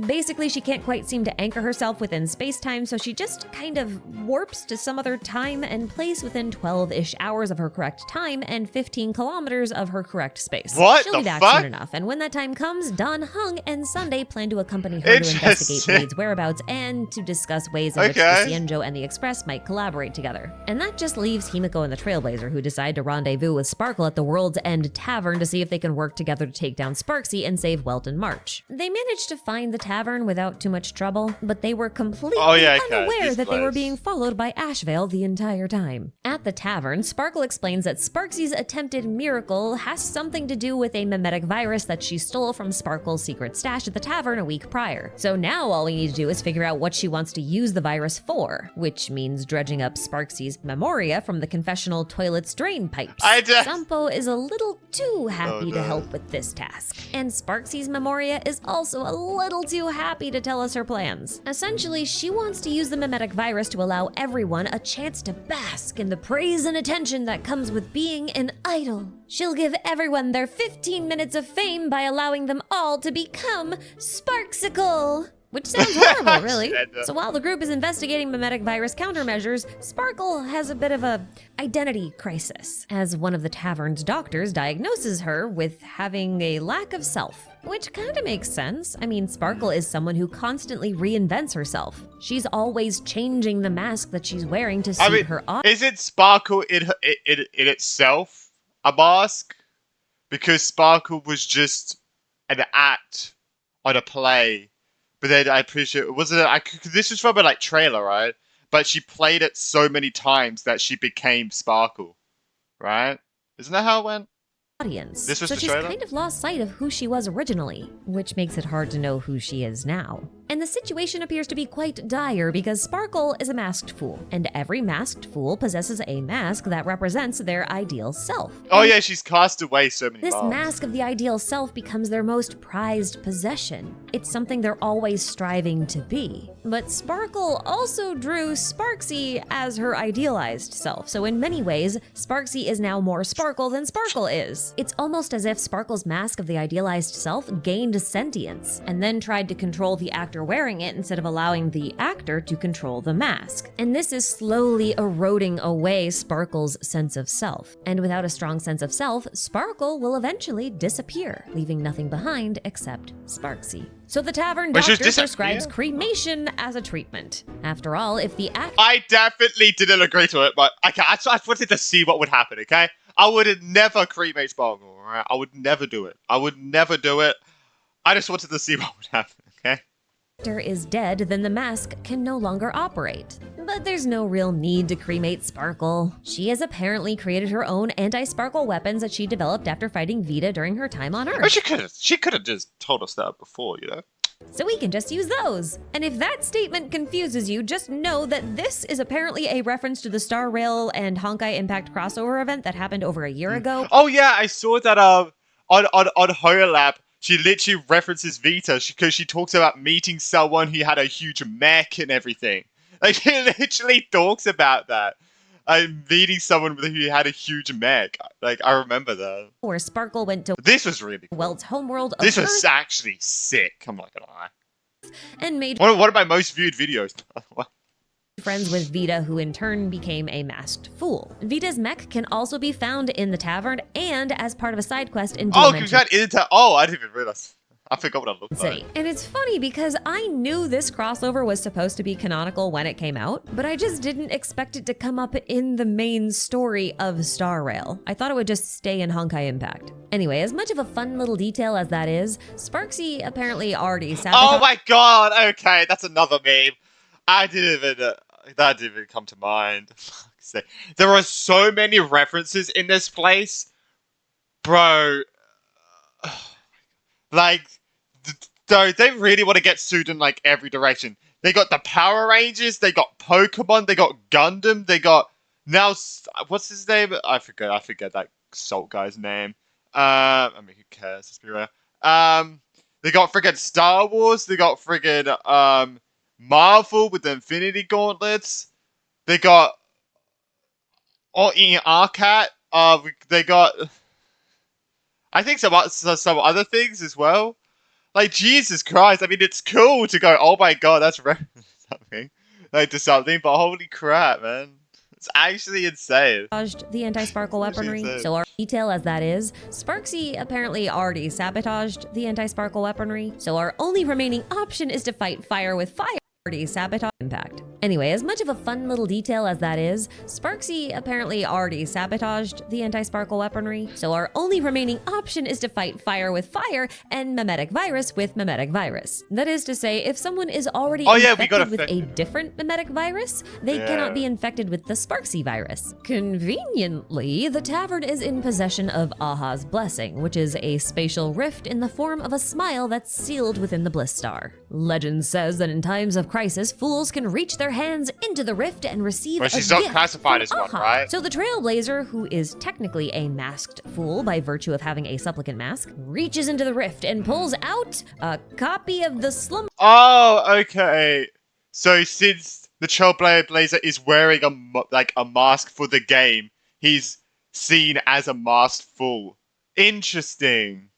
Basically, she can't quite seem to anchor herself within space-time, so she just kind of warps to some other time and place within 12-ish hours of her correct time and 15 kilometers of her correct space. What She'll be back soon enough, and when that time comes, Don Hung and Sunday plan to accompany her to investigate Blade's whereabouts and to discuss ways in which the Xianzhou and the Express might collaborate together. And that just leaves Himiko and the Trailblazer, who decide to rendezvous with Sparkle at the World's End Tavern to see if they can work together to take down Sparksy and save Welt and March. They manage managed to find the tavern without too much trouble, but they were completely unaware that they were being followed by Ashvale the entire time. At the tavern, Sparkle explains that Sparksy's attempted miracle has something to do with a mimetic virus that she stole from Sparkle's secret stash at the tavern a week prior. So now all we need to do is figure out what she wants to use the virus for, which means dredging up Sparksy's memoria from the confessional toilet's drain pipes. Sampo is a little too happy to help with this task, and Sparksy's memoria is also a little too happy to tell us her plans. Essentially, she wants to use the mimetic virus to allow everyone a chance to bask in the praise and attention that comes with being an idol. She'll give everyone their 15 minutes of fame by allowing them all to become Sparksicle. Which sounds horrible, really. So while the group is investigating mimetic virus countermeasures, Sparkle has a bit of a identity crisis, as one of the tavern's doctors diagnoses her with having a lack of self. Which kind of makes sense. I mean, Sparkle is someone who constantly reinvents herself. She's always changing the mask that she's wearing to suit her audience. Isn't Sparkle in itself a mask? Because Sparkle was just an act on a play. But then I appreciate this was from a trailer, right? But she played it so many times that she became Sparkle, right? Isn't that how it went? Audience. This was so the she's trailer? kind of lost sight of who she was originally, which makes it hard to know who she is now. And the situation appears to be quite dire because Sparkle is a masked fool, and every masked fool possesses a mask that represents their ideal self. Oh yeah, she's cast away so many This masks. mask of the ideal self becomes their most prized possession. It's something they're always striving to be. But Sparkle also drew Sparksy as her idealized self, so in many ways, Sparksy is now more Sparkle than Sparkle is. It's almost as if Sparkle's mask of the idealized self gained sentience, and then tried to control the actor wearing it instead of allowing the actor to control the mask. And this is slowly eroding away Sparkle's sense of self. And without a strong sense of self, Sparkle will eventually disappear, leaving nothing behind except Sparksy. So the tavern doctor prescribes cremation as a treatment. After all, if the actor... I definitely didn't agree to it, but okay, I just wanted to see what would happen, okay? I would never cremate Sparkle, alright? I would never do it. I would never do it. I just wanted to see what would happen, okay? is dead, then the mask can no longer operate. But there's no real need to cremate Sparkle. She has apparently created her own anti-Sparkle weapons that she developed after fighting Vita during her time on Earth. Oh, she could have just told us that before, you know? So we can just use those. And if that statement confuses you, just know that this is apparently a reference to the Star Rail and Honkai Impact crossover event that happened over a year ago. Oh yeah, I saw that on Hololab. She literally references Vita because she talks about meeting someone who had a huge mech and everything. Like, she literally talks about that. I'm meeting someone who had a huge mech. Like, I remember that. Where Sparkle went to... This was really cool. Weld's homeworld. This was actually sick. I'm not gonna lie. And made one of my most viewed videos. friends with Vita, who in turn became a masked fool. Vita's mech can also be found in the tavern and as part of a side quest in Dimension. I didn't even realize. I forgot what I looked like. And it's funny because I knew this crossover was supposed to be canonical when it came out, but I just didn't expect it to come up in the main story of Star Rail. I thought it would just stay in Honkai Impact. Anyway, as much of a fun little detail as that is, Sparksy apparently already sabotaged— Oh my god, okay, that's another meme. That didn't even come to mind. There are so many references in this place. Bro. Like, they really want to get sued in, like, every direction. They got the Power Rangers, they got Pokemon, they got Gundam, they got... Now, what's his name? I forget that Salt guy's name. I mean, who cares? Let's be real. They got friggin' Star Wars, they got friggin', Marvel with the Infinity Gauntlets. They got... Ian Arcat. They got... I think some other things as well. Like, Jesus Christ, I mean, it's cool to go, oh my god, that's something. Like, to something, but holy crap, man. It's actually insane. The anti-Sparkle weaponry. So our detail as that is, Sparksy apparently already sabotaged the anti-Sparkle weaponry. So our only remaining option is to fight fire with fire. Sabotage Impact. Anyway, as much of a fun little detail as that is, Sparksy apparently already sabotaged the anti-sparkle weaponry, so our only remaining option is to fight fire with fire and mimetic virus with mimetic virus. That is to say, if someone is already infected with a different mimetic virus, they cannot be infected with the Sparksy virus. Conveniently, the tavern is in possession of Aha's blessing, which is a spatial rift in the form of a smile that's sealed within the Bliss Star. Legend says that in times of crisis, fools can reach their hands into the rift and receive a she's gift not classified as from one, right? So the Trailblazer, who is technically a masked fool by virtue of having a supplicant mask, reaches into the rift and pulls out a copy of the slum. Oh, okay. So since the Trailblazer is wearing a mask for the game, he's seen as a masked fool. Interesting.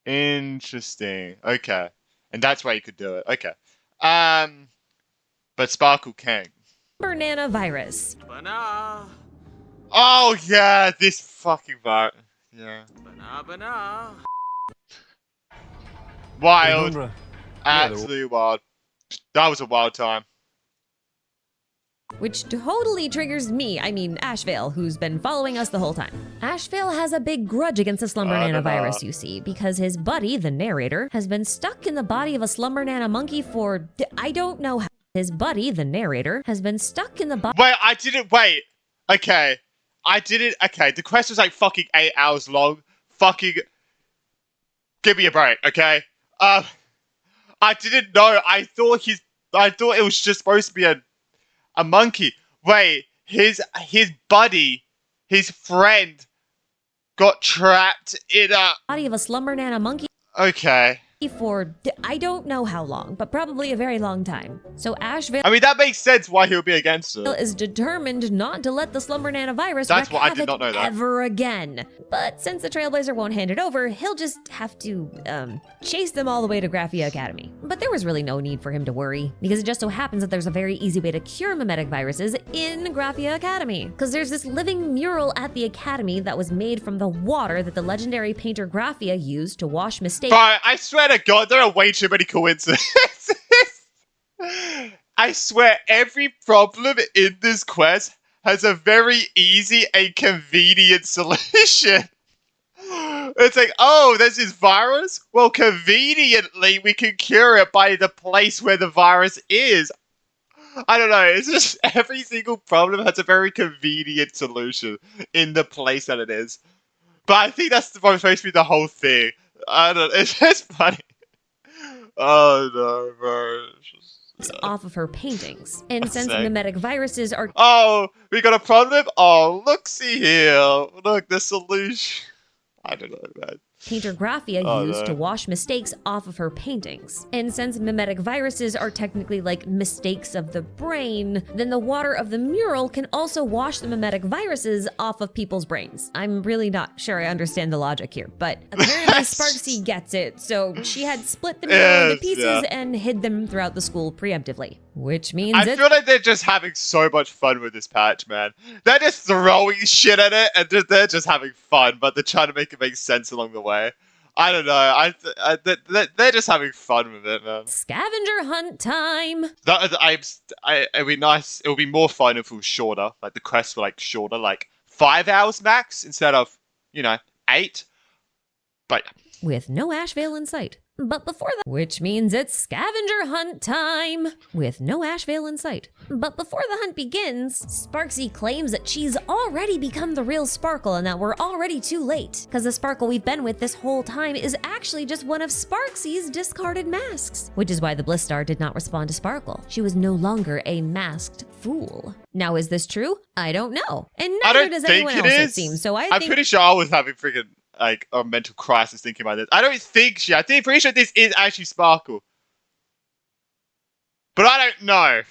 Okay. And that's why you could do it. Okay. But Sparkle can. Banana virus. Banana. Oh yeah, this fucking virus. Yeah. Banana. Wild. Absolutely wild. That was a wild time. Which totally triggers me, Ashvale, who's been following us the whole time. Ashvale has a big grudge against the Slumber Nana virus, you see, because his buddy, the narrator, has been stuck in the body of a Slumber Nana monkey for... I don't know how. His buddy, the narrator, has been stuck in the body... Wait. Okay. The quest was like fucking 8 hours long. Fucking... Give me a break, okay? I didn't know. I thought it was just supposed to be a monkey. Wait, his buddy, his friend, got trapped in a body of a Slumber Nana monkey. Okay. For I don't know how long, but probably a very long time. So Ashvale, that makes sense why he would be against it. Is determined not to let the Slumber Nana virus That's wreak what I did not know that. ever again. But since the Trailblazer won't hand it over, he'll just have to chase them all the way to Graphia Academy. But there was really no need for him to worry, because it just so happens that there's a very easy way to cure mimetic viruses in Graphia Academy. Because there's this living mural at the Academy that was made from the water that the legendary painter Graphia used to wash mistakes. But I swear to God, there are way too many coincidences. I swear every problem in this quest has a very easy and convenient solution. It's like, oh, there's this virus? Well, conveniently, we can cure it by the place where the virus is. I don't know, it's just every single problem has a very convenient solution in the place that it is. But I think that's supposed to be the whole thing. I don't know, it's just funny. Oh no, bro. Off of her paintings. And since mimetic viruses are... Oh, we got a problem? Oh, look, see here. Look, the solution. I don't know, man. Painter Graphia used to wash mistakes off of her paintings. And since mimetic viruses are technically like mistakes of the brain, then the water of the mural can also wash the mimetic viruses off of people's brains. I'm really not sure I understand the logic here, but apparently Sparksy gets it, so she had split the mural into pieces and hid them throughout the school preemptively. Which means I feel like they're just having so much fun with this patch, man. They're just throwing shit at it, and they're just having fun, but they're trying to make it make sense along the way. I don't know. They're just having fun with it, man. Scavenger hunt time. It'd be nice. It would be more fun if it was shorter. Like the quests were like shorter, like 5 hours max instead of 8. But with no Ashvale in sight. But before that, which means it's scavenger hunt time, with no Ashvale in sight. But before the hunt begins, Sparksy claims that she's already become the real Sparkle and that we're already too late, because the Sparkle we've been with this whole time is actually just one of Sparksy's discarded masks, which is why the Bliss Star did not respond to Sparkle. She was no longer a masked fool. Now, is this true? I don't know. And neither does anyone else, it seems. So I'm pretty sure I was having freaking like a mental crisis thinking about this. I don't think pretty sure this is actually Sparkle. But I don't know.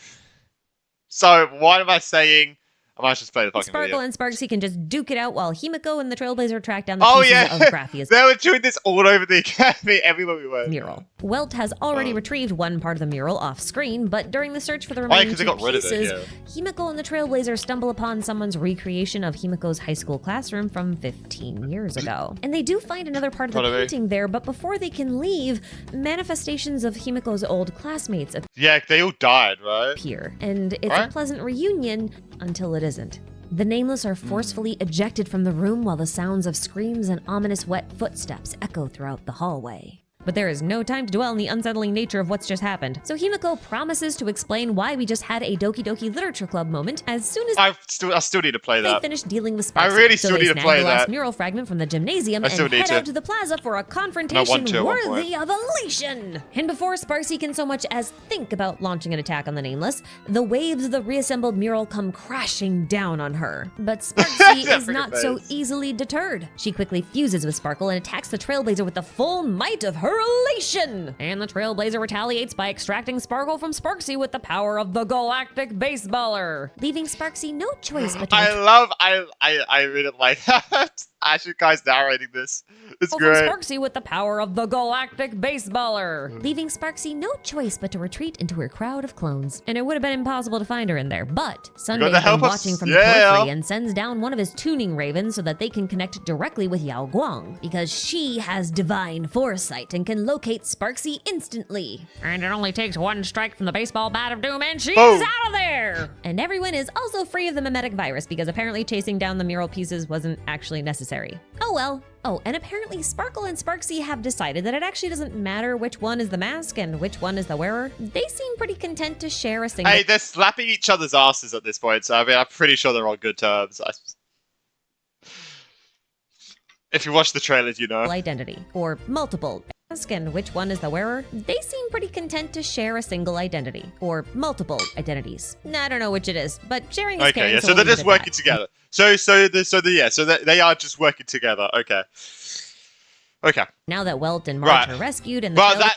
So what am I saying? I might just play the fucking Sparkle video. and Sparksy can just duke it out while Himiko and the Trailblazer track down the pieces of Graffia's they were doing this all over the academy, everywhere we went. mural. Welt has already retrieved one part of the mural off screen, but during the search for the remaining two pieces, Himiko and the Trailblazer stumble upon someone's recreation of Himiko's high school classroom from 15 years ago. And they do find another part of the painting there, but before they can leave, manifestations of Himiko's old classmates Yeah, they all died, right? appear. And it's a pleasant reunion until it isn't. The Nameless are forcefully ejected from the room while the sounds of screams and ominous wet footsteps echo throughout the hallway. But there is no time to dwell on the unsettling nature of what's just happened. So Himiko promises to explain why we just had a Doki Doki Literature Club moment as soon as I still need to play that. they finish dealing with Sparksy. I really still need to play the last that. mural fragment from the gymnasium and head out to the plaza for a confrontation worthy of elation. And before Sparksy can so much as think about launching an attack on the Nameless, the waves of the reassembled mural come crashing down on her. But Sparksy is not so easily deterred. She quickly fuses with Sparkle and attacks the Trailblazer with the full might of her elation. And the Trailblazer retaliates by extracting Sparkle from Sparksy with the power of the Galactic Baseballer, leaving Sparksy no choice but to I really like that. Ashley Kai's narrating this. It's great. Sparksy with the power of the Galactic Baseballer, leaving Sparksy no choice but to retreat into her crowd of clones. And it would have been impossible to find her in there, but Sunday has been watching from the periphery and sends down one of his tuning ravens so that they can connect directly with Yao Guang, because she has divine foresight and can locate Sparksy instantly. And it only takes one strike from the baseball bat of doom and she's out of there! And everyone is also free of the mimetic virus because apparently chasing down the mural pieces wasn't actually necessary. Oh well. Oh, and apparently Sparkle and Sparksy have decided that it actually doesn't matter which one is the mask and which one is the wearer. They seem pretty content to share a single... Hey, they're slapping each other's asses at this point, so I mean, I'm pretty sure they're on good terms. If you watch the trailers, you know. ...identity, or multiple... and which one is the wearer? They seem pretty content to share a single identity, or multiple identities. I don't know which it is, but sharing is caring. Okay, yeah, so they're just working together. So they are just working together. Okay. Okay. Now that Welt and Marge are rescued and that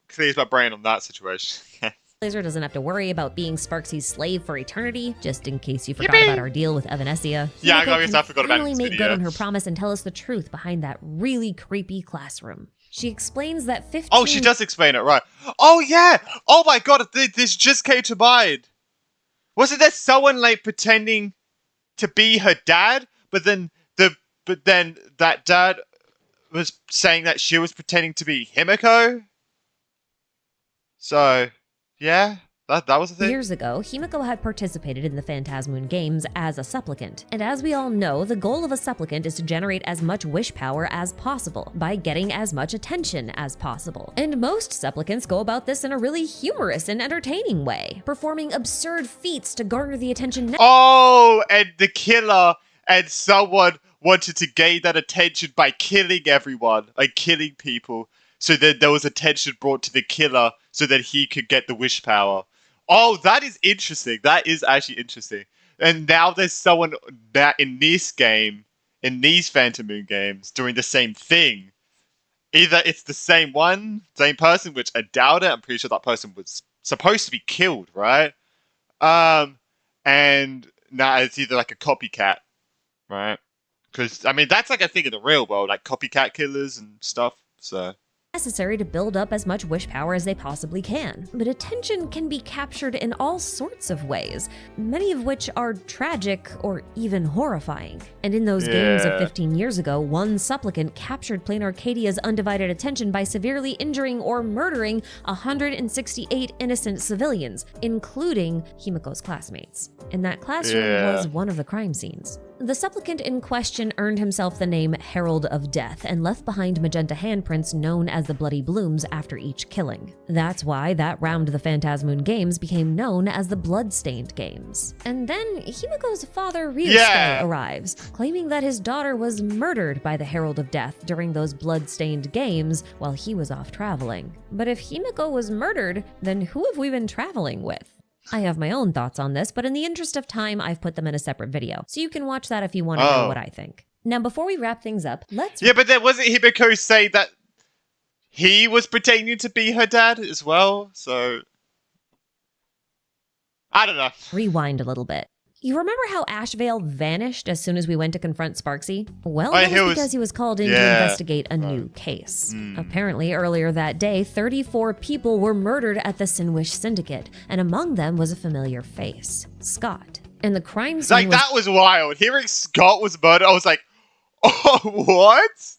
clears my brain on that situation. Trailblazer doesn't have to worry about being Sparksy's slave for eternity, just in case you forgot about our deal with Evanescia. Yeah, I guess I forgot about this make video. good on her promise and tell us the truth behind that really creepy classroom. She explains that 15... Oh, she does explain it, right. Oh, yeah! Oh my god, this just came to mind. Wasn't there someone, like, pretending to be her dad? But then that dad was saying that she was pretending to be Himiko? So, yeah. That was the thing. Years ago, Himiko had participated in the Phantasmoon games as a supplicant. And as we all know, the goal of a supplicant is to generate as much wish power as possible by getting as much attention as possible. And most supplicants go about this in a really humorous and entertaining way, performing absurd feats to garner the attention. Oh, and the killer and someone wanted to gain that attention by killing everyone, like killing people. So then there was attention brought to the killer so that he could get the wish power. Oh, that is interesting. That is actually interesting. And now there's someone that in this game, in these Phantom Moon games, doing the same thing. Either it's the same person, which I doubt it. I'm pretty sure that person was supposed to be killed, right? And now it's either like a copycat, right? Because, I mean, that's like a thing in the real world, like copycat killers and stuff, so... necessary to build up as much wish power as they possibly can. But attention can be captured in all sorts of ways, many of which are tragic or even horrifying. And in those games of 15 years ago, one supplicant captured Planarcadia's undivided attention by severely injuring or murdering 168 innocent civilians, including Himiko's classmates. And that classroom was one of the crime scenes. The supplicant in question earned himself the name Herald of Death and left behind magenta handprints known as the Bloody Blooms after each killing. That's why that round of the Phantasmoon games became known as the Bloodstained Games. And then Himiko's father Ryusuke arrives, claiming that his daughter was murdered by the Herald of Death during those Bloodstained Games while he was off traveling. But if Himiko was murdered, then who have we been traveling with? I have my own thoughts on this, but in the interest of time, I've put them in a separate video, so you can watch that if you want to know what I think. Now, before we wrap things up, let's... Yeah, but there wasn't Himiko saying that he was pretending to be her dad as well, so... I don't know. Rewind a little bit. You remember how Ashvale vanished as soon as we went to confront Sparksy? Well, that was because he was called in to investigate a new case. Apparently, earlier that day, 34 people were murdered at the Sinwish Syndicate, and among them was a familiar face, Scott. And the crime scene that was wild. Hearing Scott was murdered, I was like, oh, what?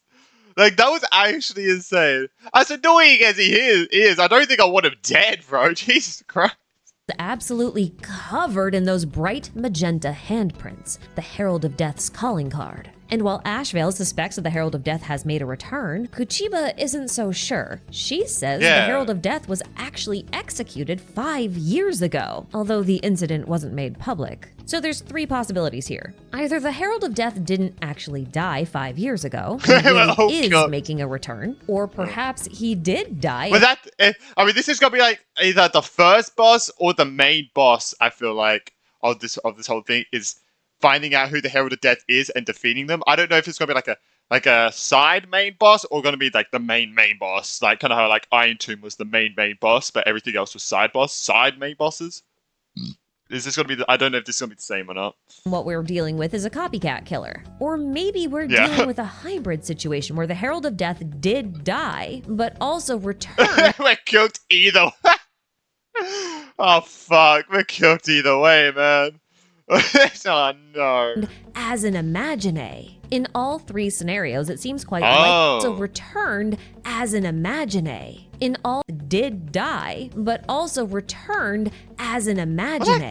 Like, that was actually insane. As annoying as he is, I don't think I want him dead, bro. Jesus Christ. Absolutely covered in those bright magenta handprints, the Herald of Death's calling card. And while Ashvale suspects that the Herald of Death has made a return, Kuchiba isn't so sure. She says the Herald of Death was actually executed 5 years ago, although the incident wasn't made public. So there's 3 possibilities here. Either the Herald of Death didn't actually die 5 years ago, and really is making a return, or perhaps he did die. But this is gonna be like either the first boss or the main boss, I feel like, of this whole thing is finding out who the Herald of Death is and defeating them. I don't know if it's gonna be like a side main boss or gonna be like the main boss, like kind of how like Iron Tomb was the main boss, but everything else was side main bosses. Is this gonna be? I don't know if this is gonna be the same or not. What we're dealing with is a copycat killer, or maybe we're dealing with a hybrid situation where the Herald of Death did die, but also returned. We're cooked either. Oh fuck, we're cooked either way, man. Oh no. As an imagine. In all 3 scenarios, it seems quite likely so returned as an imagine. In all did die, but also returned as an imagine.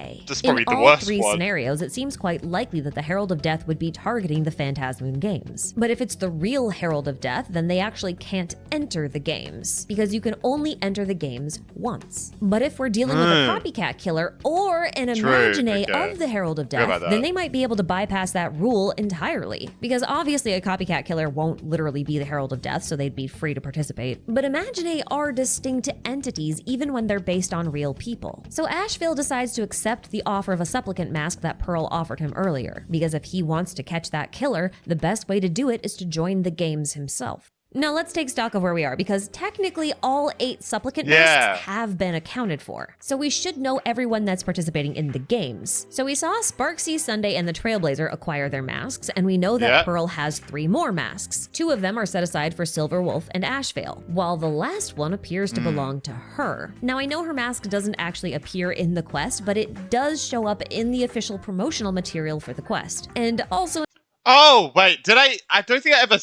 In all 3 scenarios, it seems quite likely that the Herald of Death would be targeting the Phantasmoon games. But if it's the real Herald of Death, then they actually can't enter the games, because you can only enter the games once. But if we're dealing with a copycat killer or an imagine of the Herald of Death, then they might be able to bypass that rule entirely. Because obviously a copycat killer won't literally be the Herald of Death, so they'd be free to participate. But imagine are distinct entities even when they're based on real people. So Ashvale decides to accept the offer of a supplicant mask that Pearl offered him earlier, because if he wants to catch that killer, the best way to do it is to join the games himself. Now let's take stock of where we are, because technically all 8 supplicant masks have been accounted for. So we should know everyone that's participating in the games. So we saw Sparksy, Sunday, and the Trailblazer acquire their masks, and we know that Pearl has 3 more masks. 2 of them are set aside for Silver Wolf and Ashvale, while the last one appears to belong to her. Now I know her mask doesn't actually appear in the quest, but it does show up in the official promotional material for the quest. And also— Oh, wait, I don't think I ever—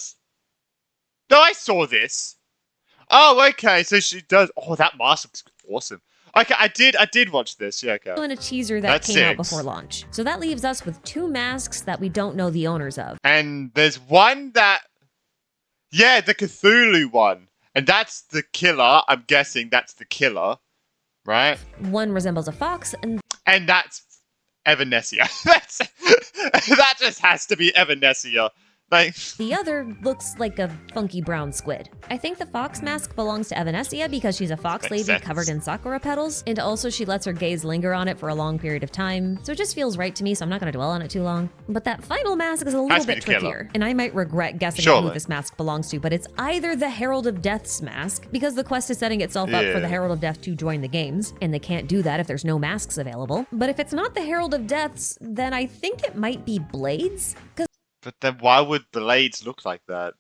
No, I saw this. Oh, okay. So she does. Oh, that mask looks awesome. Okay, I did watch this. Yeah, okay. In a teaser that came out before launch. So that leaves us with 2 masks that we don't know the owners of. And there's one that, the Cthulhu one, and that's the killer. I'm guessing that's the killer, right? One resembles a fox, and that's Evanescia. That just has to be Evanescia. The other looks like a funky brown squid. I think the fox mask belongs to Evanescia because she's a fox lady covered in sakura petals, and also she lets her gaze linger on it for a long period of time, so it just feels right to me, so I'm not going to dwell on it too long. But that final mask is a little bit trickier, and I might regret guessing who this mask belongs to, but it's either the Herald of Death's mask, because the quest is setting itself up for the Herald of Death to join the games, and they can't do that if there's no masks available. But if it's not the Herald of Death's, then I think it might be Blade's. But then why would Blades look like that?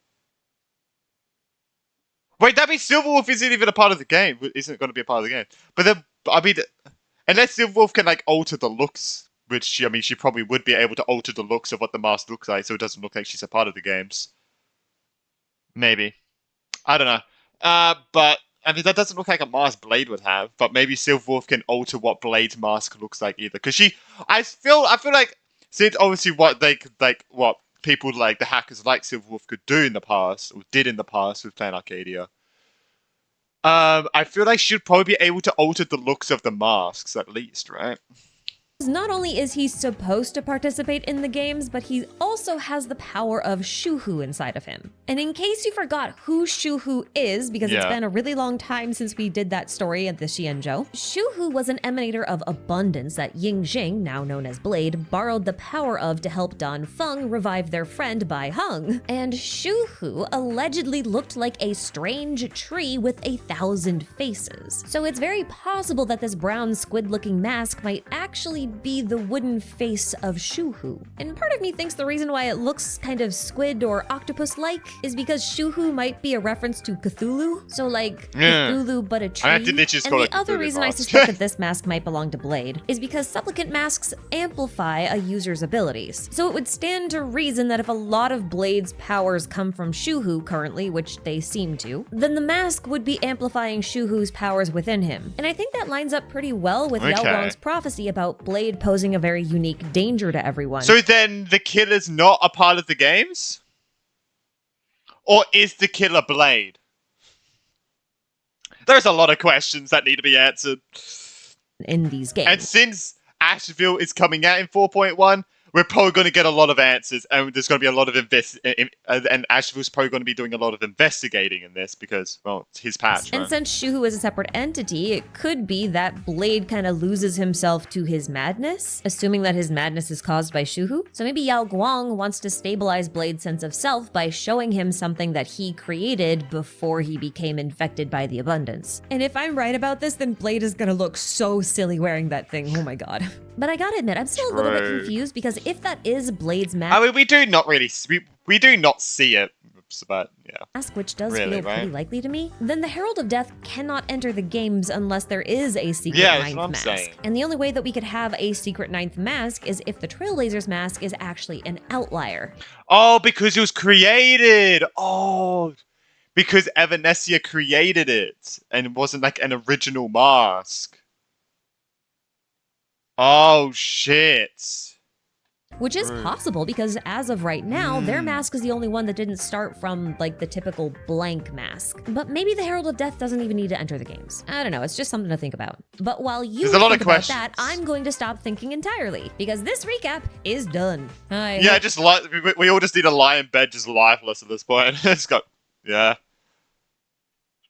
Wait, that means Silverwolf isn't even a part of the game. Isn't going to be a part of the game. But then, I mean, unless Silverwolf can, like, alter the looks, which, I mean, she probably would be able to alter the looks of what the mask looks like, so it doesn't look like she's a part of the games. Maybe. I don't know. But, I mean, that doesn't look like a mask Blade would have, but maybe Silverwolf can alter what Blade's mask looks like either. Because I feel like, since obviously what people like the hackers like Silverwolf could do in the past, or did in the past with Planarcadia, I feel like she'd probably be able to alter the looks of the masks at least, right? Not only is he supposed to participate in the games, but he also has the power of Shuhu inside of him. And in case you forgot who Shuhu is, because it's been a really long time since we did that story at the Xianzhou, Shuhu was an emanator of abundance that Ying Jing, now known as Blade, borrowed the power of to help Dan Feng revive their friend Bai Heng. And Shuhu allegedly looked like a strange tree with 1,000 faces. So it's very possible that this brown squid-looking mask might actually might be the wooden face of Shuhu. And part of me thinks the reason why it looks kind of squid or octopus-like is because Shuhu might be a reference to Cthulhu. So like Cthulhu but a tree. I think they just and call the it other Cthulhu reason I mask. suspect that this mask might belong to Blade is because supplicant masks amplify a user's abilities. So it would stand to reason that if a lot of Blade's powers come from Shuhu currently, which they seem to, then the mask would be amplifying Shuhu's powers within him. And I think that lines up pretty well with Yalgong's prophecy about Blade posing a very unique danger to everyone. So then the killer's not a part of the games? Or is the killer Blade? There's a lot of questions that need to be answered. In these games. And since Asheville is coming out in 4.1, we're probably going to get a lot of answers, and there's going to be a lot of and Asheville's probably going to be doing a lot of investigating in this because, well, it's his patch. And right? since Shuhu is a separate entity, it could be that Blade kind of loses himself to his madness, assuming that his madness is caused by Shuhu. So maybe Yao Guang wants to stabilize Blade's sense of self by showing him something that he created before he became infected by the abundance. And if I'm right about this, then Blade is gonna look so silly wearing that thing. Oh my god. But I gotta admit, I'm still a little bit confused because if that is Blade's mask, I mean, we do not really, we do not see it, but yeah. Which does really, feel pretty likely to me, then the Herald of Death cannot enter the games unless there is a secret ninth mask. Saying. And the only way that we could have a secret ninth mask is if the Trailblazer's mask is actually an outlier. Oh, because it was created! Oh, because Evanescia created it, and it wasn't like an original mask. Oh, shit. Which is possible because as of right now, their mask is the only one that didn't start from like the typical blank mask. But maybe the Herald of Death doesn't even need to enter the games. I don't know, it's just something to think about. But while you There's a lot think of about questions. that, I'm going to stop thinking entirely because this recap is done. Yeah, just like we all just need to lie in bed just lifeless at this point. It's got, yeah.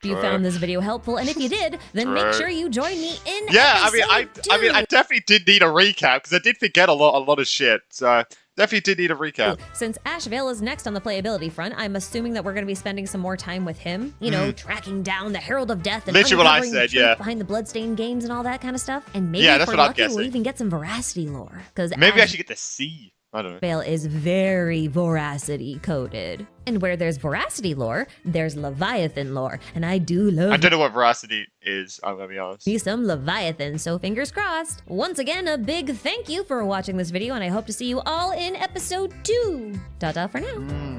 If you found this video helpful, and if you did, then make sure you join me in I definitely did need a recap because I did forget a lot of shit. So definitely did need a recap. Since Asheville is next on the playability front, I'm assuming that we're going to be spending some more time with him. You know, tracking down the Herald of Death and literally what I uncovering the said, truth behind the Bloodstained games and all that kind of stuff. And maybe that's if we're what I'm lucky, we'll guessing. even get some veracity lore. Because Maybe I should get to see. I don't know. Asheville is very voracity coded. And where there's voracity lore, there's Leviathan lore. And I do love I don't know what veracity is, I'm gonna be honest. me some Leviathan, so fingers crossed. Once again, a big thank you for watching this video, and I hope to see you all in episode 2. Ta-ta for now.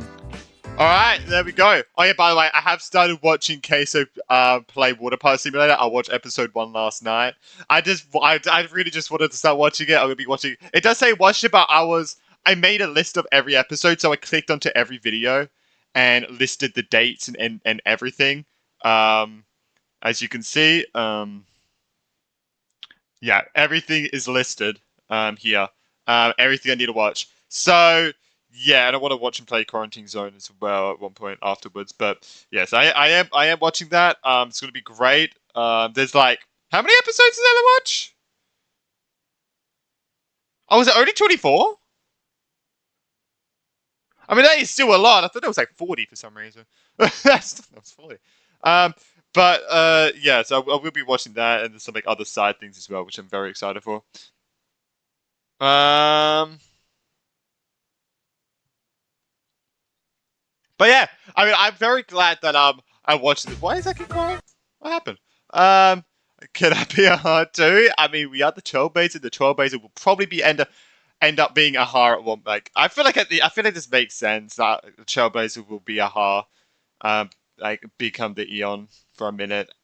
Alright, there we go. Oh yeah, by the way, I have started watching Queso play Water Park Simulator. I watched episode 1 last night. I really just wanted to start watching it. I'm gonna be watching it. Does say watch it, but I made a list of every episode, so I clicked onto every video and listed the dates and everything. As you can see, yeah, everything is listed here. Everything I need to watch. So yeah, and I want to watch and play Quarantine Zone as well at one point afterwards. But yes, I am watching that. It's gonna be great. There's like, how many episodes is there to watch? Oh, is it only 24? I mean, that is still a lot. I thought it was like 40 for some reason. That's 40. Yeah, so I will be watching that, and there's some like other side things as well, which I'm very excited for. But yeah, I mean, I'm very glad that I watched this. Why is that keep going? What happened? Could that be a hard too? I mean, we are the Trailblazer. The Trailblazer will probably end up being a har at one. Like, I feel like this makes sense. That the Trailblazer will be a har, like become the Eon for a minute.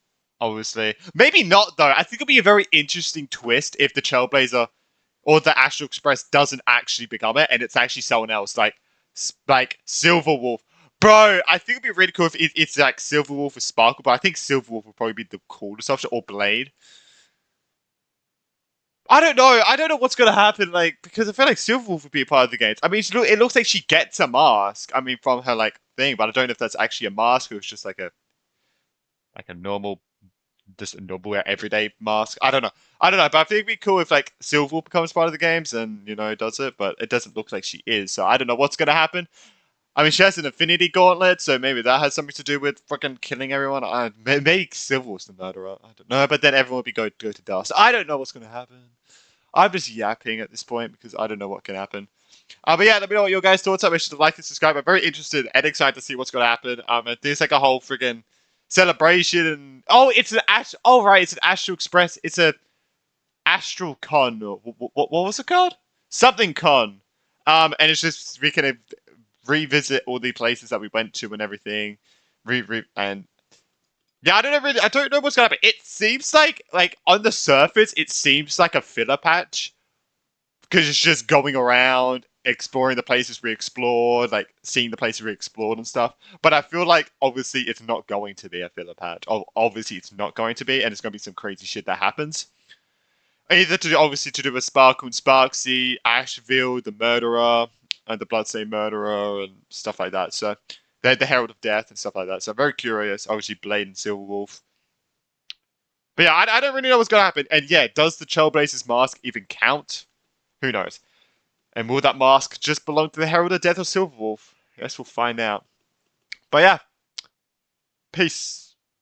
Obviously, maybe not though. I think it'll be a very interesting twist if the Trailblazer or the Astral Express doesn't actually become it, and it's actually someone else, like Silverwolf. Bro, I think it'd be really cool if it's like Silverwolf or Sparkle, but I think Silverwolf would probably be the coolest option, or Blade. I don't know. I don't know what's gonna happen, like, because I feel like Silverwolf would be a part of the games. I mean, it looks like she gets a mask. I mean, from her like thing, but I don't know if that's actually a mask or it's just like a normal, just a normal everyday mask. I don't know. But I think it'd be cool if like Silverwolf becomes part of the games and does it, but it doesn't look like she is. So I don't know what's gonna happen. I mean, she has an Infinity Gauntlet, so maybe that has something to do with fucking killing everyone. Maybe Silverwolf's the murderer. I don't know, but then everyone would go to dust. I don't know what's gonna happen. I'm just yapping at this point because I don't know what can happen. But yeah, let me know what your guys' thoughts are. Make sure to like and subscribe. I'm very interested and excited to see what's going to happen. And there's like a whole friggin' celebration. And oh, it's an Oh right, it's an Astral Express. It's a Astral Con. What was it called? Something Con. And it's just we can revisit all the places that we went to and everything. And yeah, I don't know what's gonna happen. It seems like on the surface, it seems like a filler patch because it's just going around exploring the places we explored, like seeing the places we explored and stuff. But I feel like obviously it's not going to be a filler patch. Obviously it's not going to be, and it's going to be some crazy shit that happens. Either obviously to do with Sparkle and Sparksy, Asheville, the murderer, and the Bloodstained Murderer, and stuff like that. So they're the Herald of Death and stuff like that. So I'm very curious. Obviously Blade and Silverwolf. But yeah, I don't really know what's going to happen. And yeah, does the Trailblazers mask even count? Who knows? And will that mask just belong to the Herald of Death or Silverwolf? I guess we'll find out. But yeah, peace.